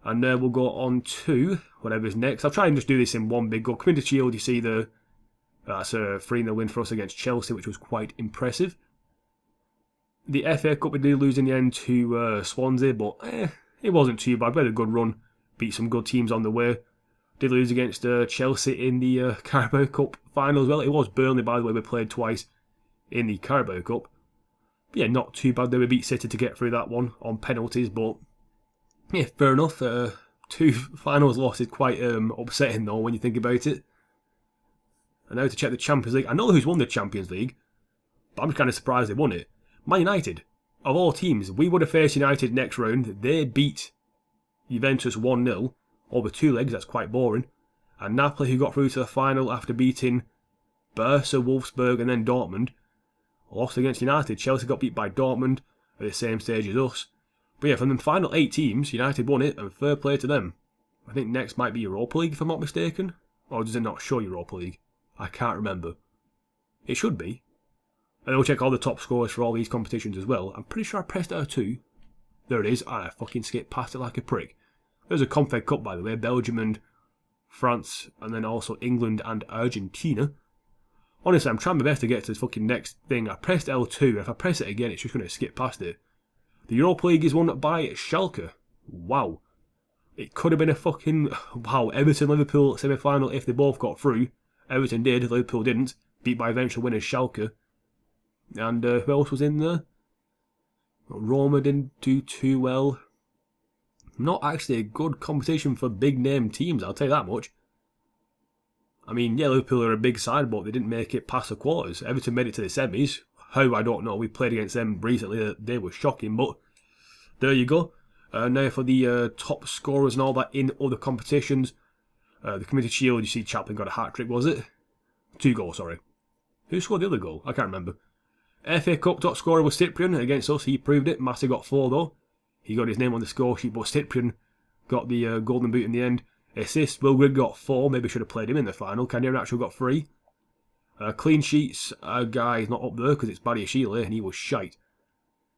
S1: And we'll go on to whatever's next. I'll try and just do this in one big go. Community Shield, you see that's a 3-0 win for us against Chelsea, which was quite impressive. The FA Cup we did lose in the end to Swansea, but it wasn't too bad. We had a good run, beat some good teams on the way. Did lose against Chelsea in the Carabao Cup final as well. It was Burnley, by the way, we played twice in the Carabao Cup. But yeah, not too bad. They would beat City to get through that one on penalties, but yeah, fair enough. 2 finals lost is quite upsetting though when you think about it. And now to check the Champions League. I know who's won the Champions League, but I'm just kind of surprised they won it. Man United, of all teams, we would have faced United next round. They beat Juventus 1-0 over 2 legs. That's quite boring. And Napoli, who got through to the final after beating Barca, Wolfsburg and then Dortmund, lost against United. Chelsea got beat by Dortmund at the same stage as us. But yeah, from the final 8 teams, United won it, and fair play to them. I think next might be Europa League, if I'm not mistaken. Or does it not show Europa League? I can't remember. It should be. And we'll check all the top scores for all these competitions as well. I'm pretty sure I pressed R2. There it is. And I fucking skipped past it like a prick. There's a Confed Cup, by the way. Belgium and France, and then also England and Argentina. Honestly, I'm trying my best to get to this fucking next thing. I pressed L2. If I press it again, it's just going to skip past it. The Europa League is won by Schalke. Wow. It could have been a fucking... Wow, Everton-Liverpool semi-final if they both got through. Everton did, Liverpool didn't. Beat by eventual winners Schalke. And who else was in there? Roma didn't do too well. Not actually a good competition for big-name teams, I'll tell you that much. I mean, yeah, Liverpool are a big side, but they didn't make it past the quarters. Everton made it to the semis. How, I don't know. We played against them recently. They were shocking, but there you go. Now for the top scorers and all that in other competitions. The Community Shield, you see Chaplin got a hat-trick, was it? 2 goals, sorry. Who scored the other goal? I can't remember. FA Cup top scorer was Cyprian against us. He proved it. Massey got 4 though. He got his name on the score sheet, but Cyprian got the golden boot in the end. Assists, Will Grigg got 4. Maybe should have played him in the final. Kandier got 3. Clean sheets, a guy's not up there because it's Barry Sheila and he was shite.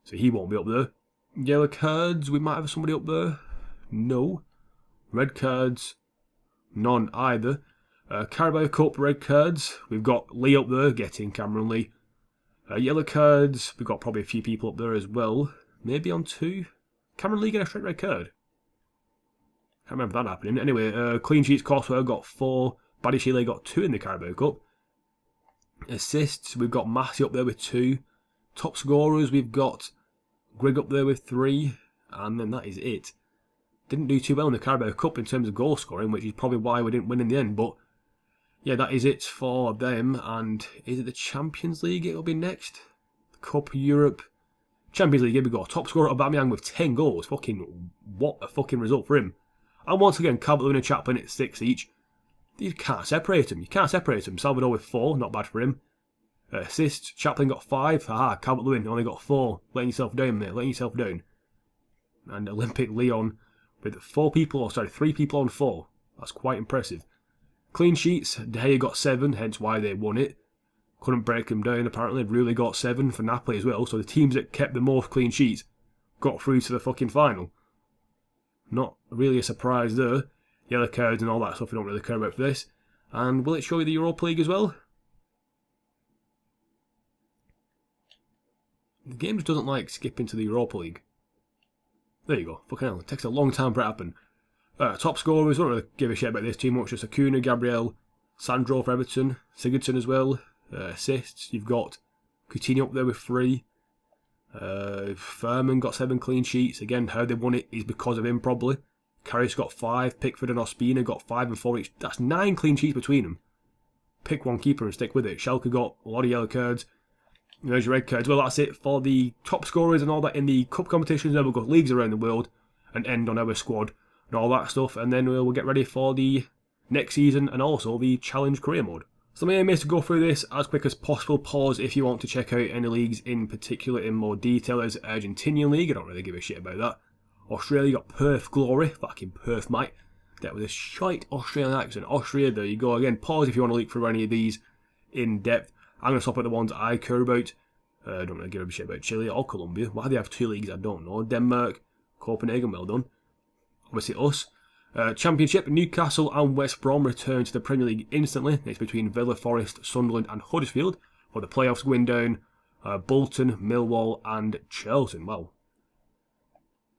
S1: So he won't be up there. Yellow cards, we might have somebody up there. No. Red cards, none either. Carabao Cup red cards, we've got Lee up there, getting Cameron Lee. Yellow cards, we've got probably a few people up there as well. Maybe on 2. Cameron Lee get a straight red card. Can't remember that happening. Anyway, clean sheets, Coswell got 4. Barry Sheila got 2 in the Carabao Cup. Assists, we've got Massey up there with 2. Top scorers, we've got Grigg up there with 3. And then that is it. Didn't do too well in the Carabao Cup in terms of goal scoring, which is probably why we didn't win in the end. But yeah, that is it for them. And is it the Champions League it'll be next? Cup Europe. Champions League, here we go. Top scorer Aubameyang with 10 goals. Fucking, what a fucking result for him. And once again, Calvert-Lewin and Chaplin at 6 each. You can't separate them. You can't separate them. Salvador with 4, not bad for him. Assists, Chaplin got 5. Calvert-Lewin only got 4. Letting yourself down, mate. Letting yourself down. And Olympic Lyon with 3 people on 4. That's quite impressive. Clean sheets, De Gea got 7, hence why they won it. Couldn't break them down, apparently. Really got 7 for Napoli as well. So the teams that kept the most clean sheets got through to the fucking final. Not really a surprise there. Yellow cards and all that stuff we don't really care about for this. And will it show you the Europa League as well? The game just doesn't like skipping to the Europa League. There you go. Fucking hell. It takes a long time for it to happen. Top scorers, don't really give a shit about this too much. Just Acuna, Gabriel, Sandro for Everton, Sigurdsson as well. Assists, you've got Coutinho up there with 3. Furman got 7 clean sheets. Again, how they won it is because of him probably. Carrius got 5. Pickford and Ospina got 5 and 4 each. That's 9 clean sheets between them. Pick one keeper and stick with it. Schalke got a lot of yellow cards. There's your red cards. Well, that's it for the top scorers and all that in the cup competitions. Then we'll go leagues around the world and end on our squad and all that stuff. And then we'll get ready for the next season and also the challenge career mode. So my aim is to go through this as quick as possible. Pause if you want to check out any leagues in particular in more detail. There's Argentinian League. I don't really give a shit about that. Australia got Perth Glory. Fucking Perth, mate. That was a shite Australian accent. Austria, there you go. Again, pause if you want to look through any of these in depth. I'm going to stop at the ones I care about. I don't really give a shit about Chile or Colombia. Why they have 2 leagues, I don't know. Denmark, Copenhagen, well done. Obviously us. Championship, Newcastle and West Brom return to the Premier League instantly. It's between Villa, Forest, Sunderland and Huddersfield. For the playoffs going down, Bolton, Millwall and Charlton. Wow.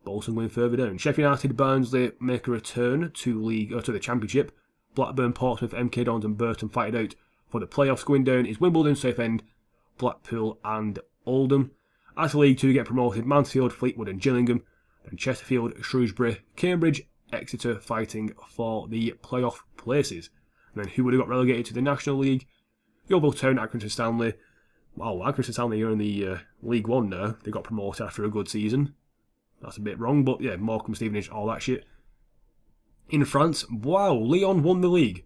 S1: Bolton going further down. Sheffield United, Barnsley make a return to the Championship. Blackburn, Portsmouth, MK Dons and Burton fight it out. For the playoffs going down is Wimbledon, Southend, Blackpool and Oldham. As the League 2 get promoted, Mansfield, Fleetwood and Gillingham. Then Chesterfield, Shrewsbury, Cambridge, Exeter fighting for the playoff places. And then who would have got relegated to the National League? Yeovil Town, Accrington Stanley. Wow, Accrington Stanley are in the League 1 now. They got promoted after a good season. That's a bit wrong, but yeah, Morecambe, Stevenage, all that shit. In France, wow, Lyon won the league.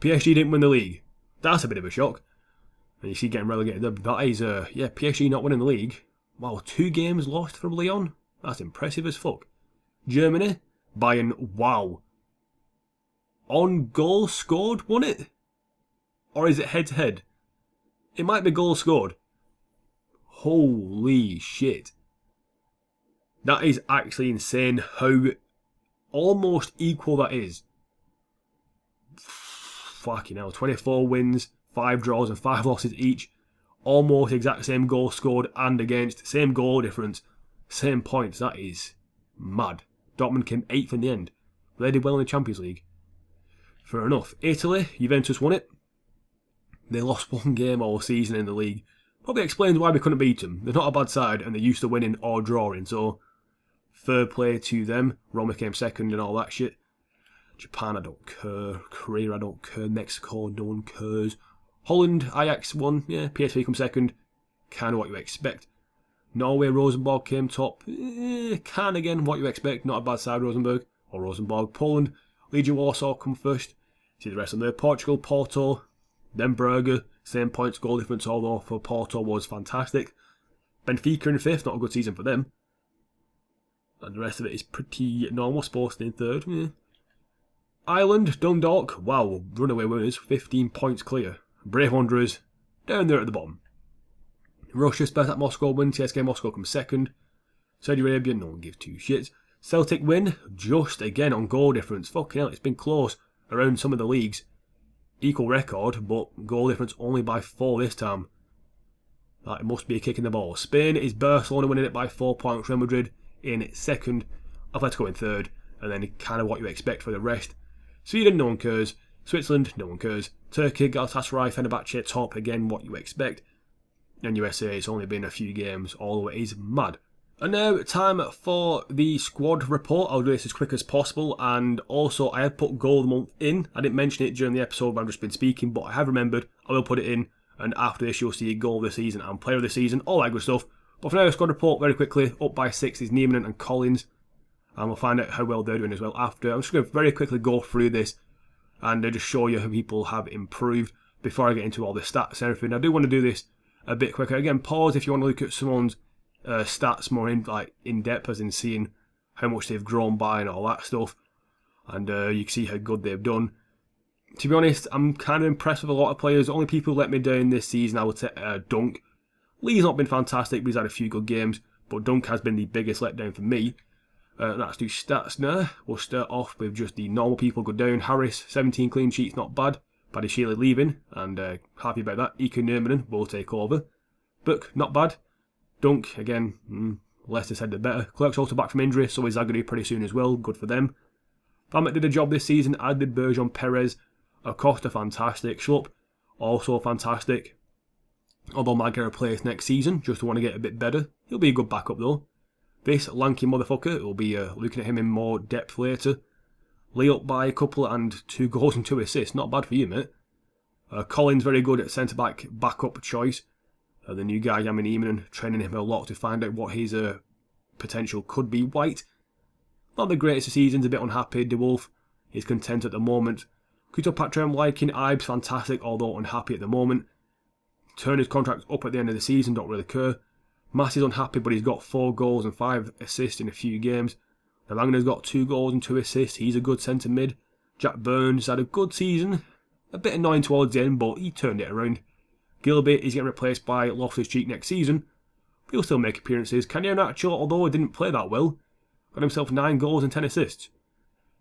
S1: PSG didn't win the league. That's a bit of a shock. And you see getting relegated. That is, PSG not winning the league. Wow, 2 games lost from Lyon. That's impressive as fuck. Germany, Bayern, wow. On goal scored, won it? Or is it head to head? It might be goal scored. Holy shit. That is actually insane how almost equal that is. Fucking hell. 24 wins, 5 draws and 5 losses each. Almost exact same goal scored and against. Same goal difference. Same points. That is mad. Dortmund came 8th in the end. They did well in the Champions League. Fair enough. Italy, Juventus won it. They lost 1 game all season in the league. Probably explains why we couldn't beat them. They're not a bad side and they're used to winning or drawing, so fair play to them. Roma came 2nd and all that shit. Japan, I don't care. Korea, I don't care. Mexico, no one cares. Holland, Ajax won. Yeah, PSV come 2nd. Kind of what you expect. Norway, Rosenborg came top. Kind of again what you expect. Not a bad side, Rosenborg. Poland, Legia Warsaw come 1st. See the rest of them there. Portugal, Porto. Then Braga. Same points, goal difference, although for Porto was fantastic. Benfica in 5th. Not a good season for them. And the rest of it is pretty normal. Sporting in 3rd. Yeah. Ireland, Dundalk. Wow, runaway winners. 15 points clear. Brave Wanderers. Down there at the bottom. Russia, Spartak Moscow win. CSKA Moscow comes 2nd. Saudi Arabia, no one gives 2 shits. Celtic win, just again on goal difference. Fucking hell, it's been close around some of the leagues. Equal record, but goal difference only by 4 this time. That must be a kick in the ball. Spain is Barcelona winning it by 4 points. Real Madrid in 2nd. Atletico in 3rd. And then kind of what you expect for the rest. Sweden, no one cares. Switzerland, no one cares. Turkey, Galatasaray, Fenerbahce, top. Again, what you expect. And USA, it's only been a few games, although it is mad. And now, time for the squad report. I'll do this as quick as possible. And also, I have put goal of the month in. I didn't mention it during the episode when I've just been speaking, but I have remembered. I will put it in. And after this, you'll see goal of the season and player of the season, all that good stuff. But for now, squad report very quickly. Up by 6 is Niemann and Collins. And we'll find out how well they're doing as well after. I'm just going to very quickly go through this and just show you how people have improved before I get into all the stats and everything. I do want to do this a bit quicker. Again, pause if you want to look at someone's stats more in depth, as in seeing how much they've grown by and all that stuff. And you can see how good they've done. To be honest, I'm kind of impressed with a lot of players. The only people who let me down this season, I would say Dunk. Lee's not been fantastic, but he's had a few good games. But Dunk has been the biggest letdown for me. Let's do stats now. We'll start off with just the normal people go down. Harris, 17 clean sheets, not bad. Paddy Shealy leaving, and happy about that. Ike Nurmanen will take over. Book, not bad. Dunk, again, less said the better. Clerk's also back from injury, so is Zagadou pretty soon as well. Good for them. Famet did a job this season, as did Bergeron Perez. Acosta, fantastic. Schlupp, also fantastic. Although might get replaced next season, just to want to get a bit better. He'll be a good backup though. This lanky motherfucker, we'll be looking at him in more depth later. Lee up by a couple and 2 goals and 2 assists. Not bad for you, mate. Collins very good at centre-back backup choice. The new guy, Yamin Eamon, training him a lot to find out what his potential could be. White, not the greatest of seasons, a bit unhappy. De Wolf is content at the moment. Kuto Patra, I'm liking. Ives, fantastic, although unhappy at the moment. Turner's contract up at the end of the season, don't really care. Mass is unhappy, but he's got 4 goals and 5 assists in a few games. Wagner's got 2 goals and 2 assists. He's a good centre mid. Jack Burns had a good season. A bit annoying towards the end, but he turned it around. Gilby is getting replaced by Loftus-Cheek next season. He'll still make appearances. Cagliari, although he didn't play that well, got himself 9 goals and 10 assists.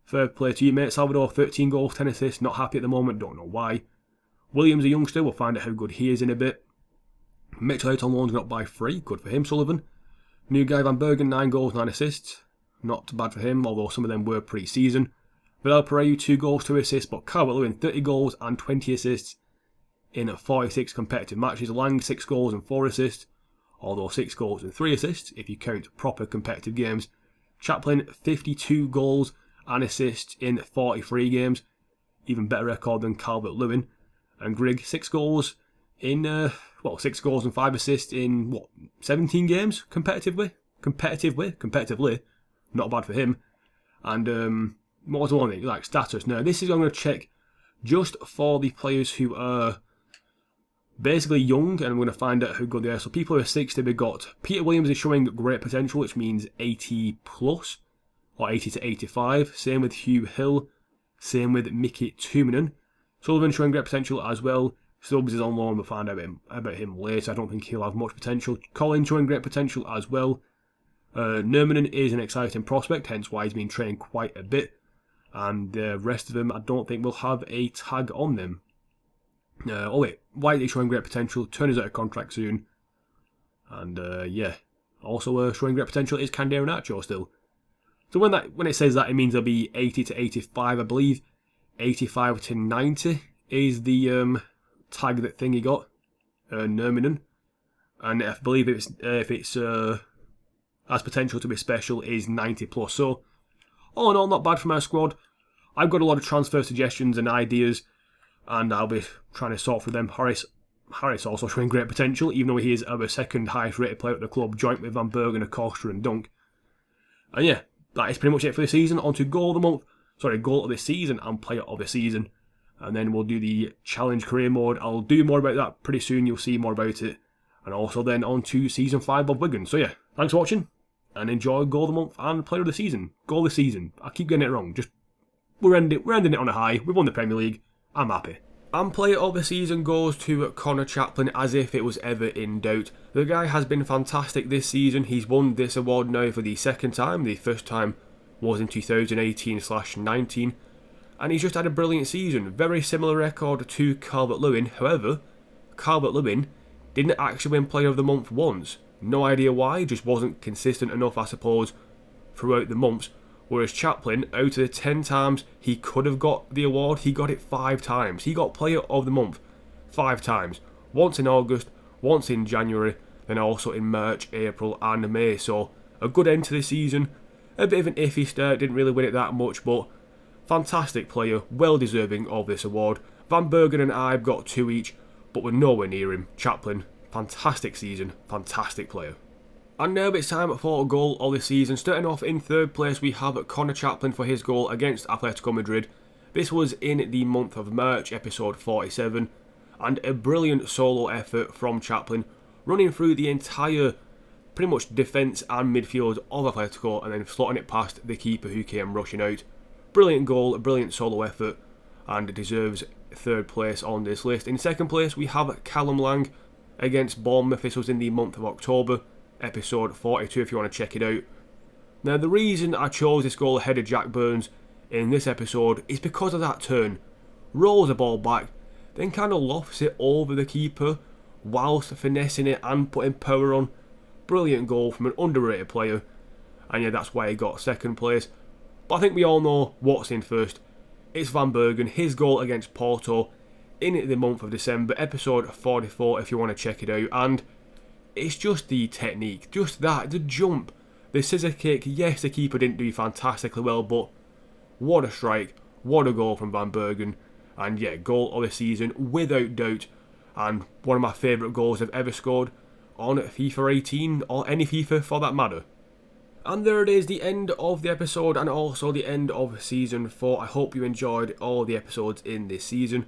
S1: Fair play to you, mate. Salvador, 13 goals, 10 assists. Not happy at the moment, don't know why. Williams, a youngster, we'll find out how good he is in a bit. Mitchell out on loan's got by 3, good for him, Sullivan. New guy Van Bergen, 9 goals, 9 assists. Not bad for him, although some of them were pre-season. Vidal Pereira, 2 goals, 2 assists, but Calvert-Lewin, 30 goals and 20 assists in 46 competitive matches. Lang, 6 goals and 4 assists, although 6 goals and 3 assists if you count proper competitive games. Chaplin, 52 goals and assists in 43 games, even better record than Calvert-Lewin. And Grigg, 6 goals in 6 goals and 5 assists in 17 games competitively. Not bad for him. And what was the one thing? Like status. Now this is I'm going to check just for the players who are basically young, and I'm going to find out how good they are. So people who are 60, we've got Peter Williams is showing great potential, which means 80 plus, or 80 to 85. Same with Hugh Hill. Same with Mickey Tuominen. Sullivan showing great potential as well. Stubbs is on loan, we'll find out about him later. I don't think he'll have much potential. Colin showing great potential as well. Nurminen is an exciting prospect, hence why he's been trained quite a bit. And the rest of them, I don't think will have a tag on them. White is showing great potential. Turner's out of contract soon. And also showing great potential is Cagliari still. So when it says that, it means there'll be 80 to 85, I believe. 85 to 90 is the tag that Thingy got, Nurminen. And I believe if it's has potential to be special is 90 plus. So all in all, not bad for my squad. I've got a lot of transfer suggestions and ideas, and I'll be trying to sort through them. Harris also showing great potential, even though he is our second highest rated player at the club, joint with Van Bergen, Acosta and Dunk. And yeah, that is pretty much it for the season. On to goal of the season and player of the season. And then we'll do the challenge career mode. I'll do more about that pretty soon, you'll see more about it. And also then on to season 5 of Wigan. So yeah, thanks for watching, and enjoy goal of the month and player of the season. Goal of the season. I keep getting it wrong. We're ending it on a high. We've won the Premier League. I'm happy. And player of the season goes to Connor Chaplin, as if it was ever in doubt. The guy has been fantastic this season. He's won this award now for the second time. The first time was in 2018/19. And he's just had a brilliant season. Very similar record to Calvert-Lewin. However, Calvert-Lewin didn't actually win player of the month once. No idea why, just wasn't consistent enough, I suppose, throughout the months. Whereas Chaplin, out of the 10 times he could have got the award, he got it 5 times. He got player of the month 5 times. Once in August, once in January, then also in March, April and May. So a good end to the season. A bit of an iffy start, didn't really win it that much, but fantastic player, well deserving of this award. Van Bergen and Ibe got 2 each, but we're nowhere near him. Chaplin, fantastic season, fantastic player. And now it's time for a goal of the season. Starting off in 3rd place, we have Connor Chaplin for his goal against Atletico Madrid. This was in the month of March, episode 47, and a brilliant solo effort from Chaplin, running through the entire, pretty much defence and midfield of Atletico, and then slotting it past the keeper who came rushing out. Brilliant goal, a brilliant solo effort, and deserves 3rd place on this list. In 2nd place, we have Callum Lang against Bournemouth. This was in the month of October, episode 42 if you want to check it out. Now the reason I chose this goal ahead of Jack Burns in this episode is because of that turn. Rolls the ball back, then kind of lofts it over the keeper whilst finessing it and putting power on. Brilliant goal from an underrated player, and yeah, that's why he got 2nd place. But I think we all know what's in first. It's Van Bergen, his goal against Porto in the month of December, episode 44 if you want to check it out. And it's just the technique, just that, the jump, the scissor kick. Yes, the keeper didn't do fantastically well, but what a strike, what a goal from Van Bergen. And yeah, goal of the season without doubt, and one of my favourite goals I've ever scored on FIFA 18 or any FIFA for that matter. And there it is, the end of the episode and also the end of season 4. I hope you enjoyed all the episodes in this season.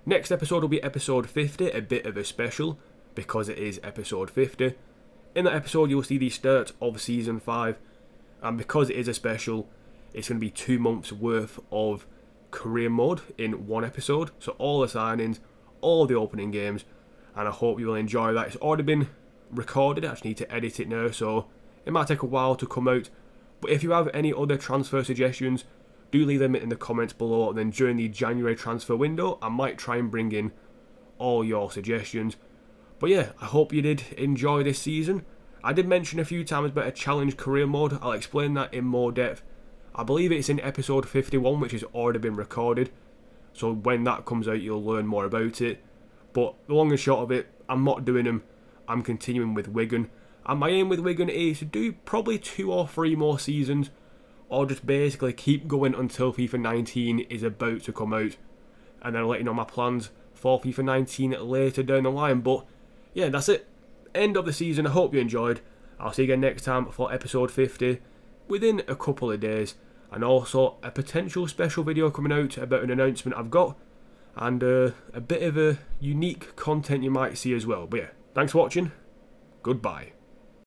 S1: Next episode will be episode 50, a bit of a special, because it is episode 50. In that episode you'll see the start of season 5, and because it is a special, it's going to be 2 months worth of career mode in one episode. So all the signings, all the opening games, and I hope you will enjoy that. It's already been recorded, I just need to edit it now, so it might take a while to come out. But if you have any other transfer suggestions, do leave them in the comments below, and then during the January transfer window I might try and bring in all your suggestions. But yeah, I hope you did enjoy this season. I did mention a few times about a challenge career mode. I'll explain that in more depth. I believe it's in episode 51, which has already been recorded, so when that comes out you'll learn more about it. But the long and short of it, I'm not doing them, I'm continuing with Wigan. And my aim with Wigan is to do probably 2 or 3 more seasons, or just basically keep going until FIFA 19 is about to come out, and then I'll let you know my plans for FIFA 19 later down the line. But yeah, that's it. End of the season. I hope you enjoyed. I'll see you again next time for episode 50 within a couple of days, and also a potential special video coming out about an announcement I've got, and a bit of a unique content you might see as well. But yeah, thanks for watching. Goodbye.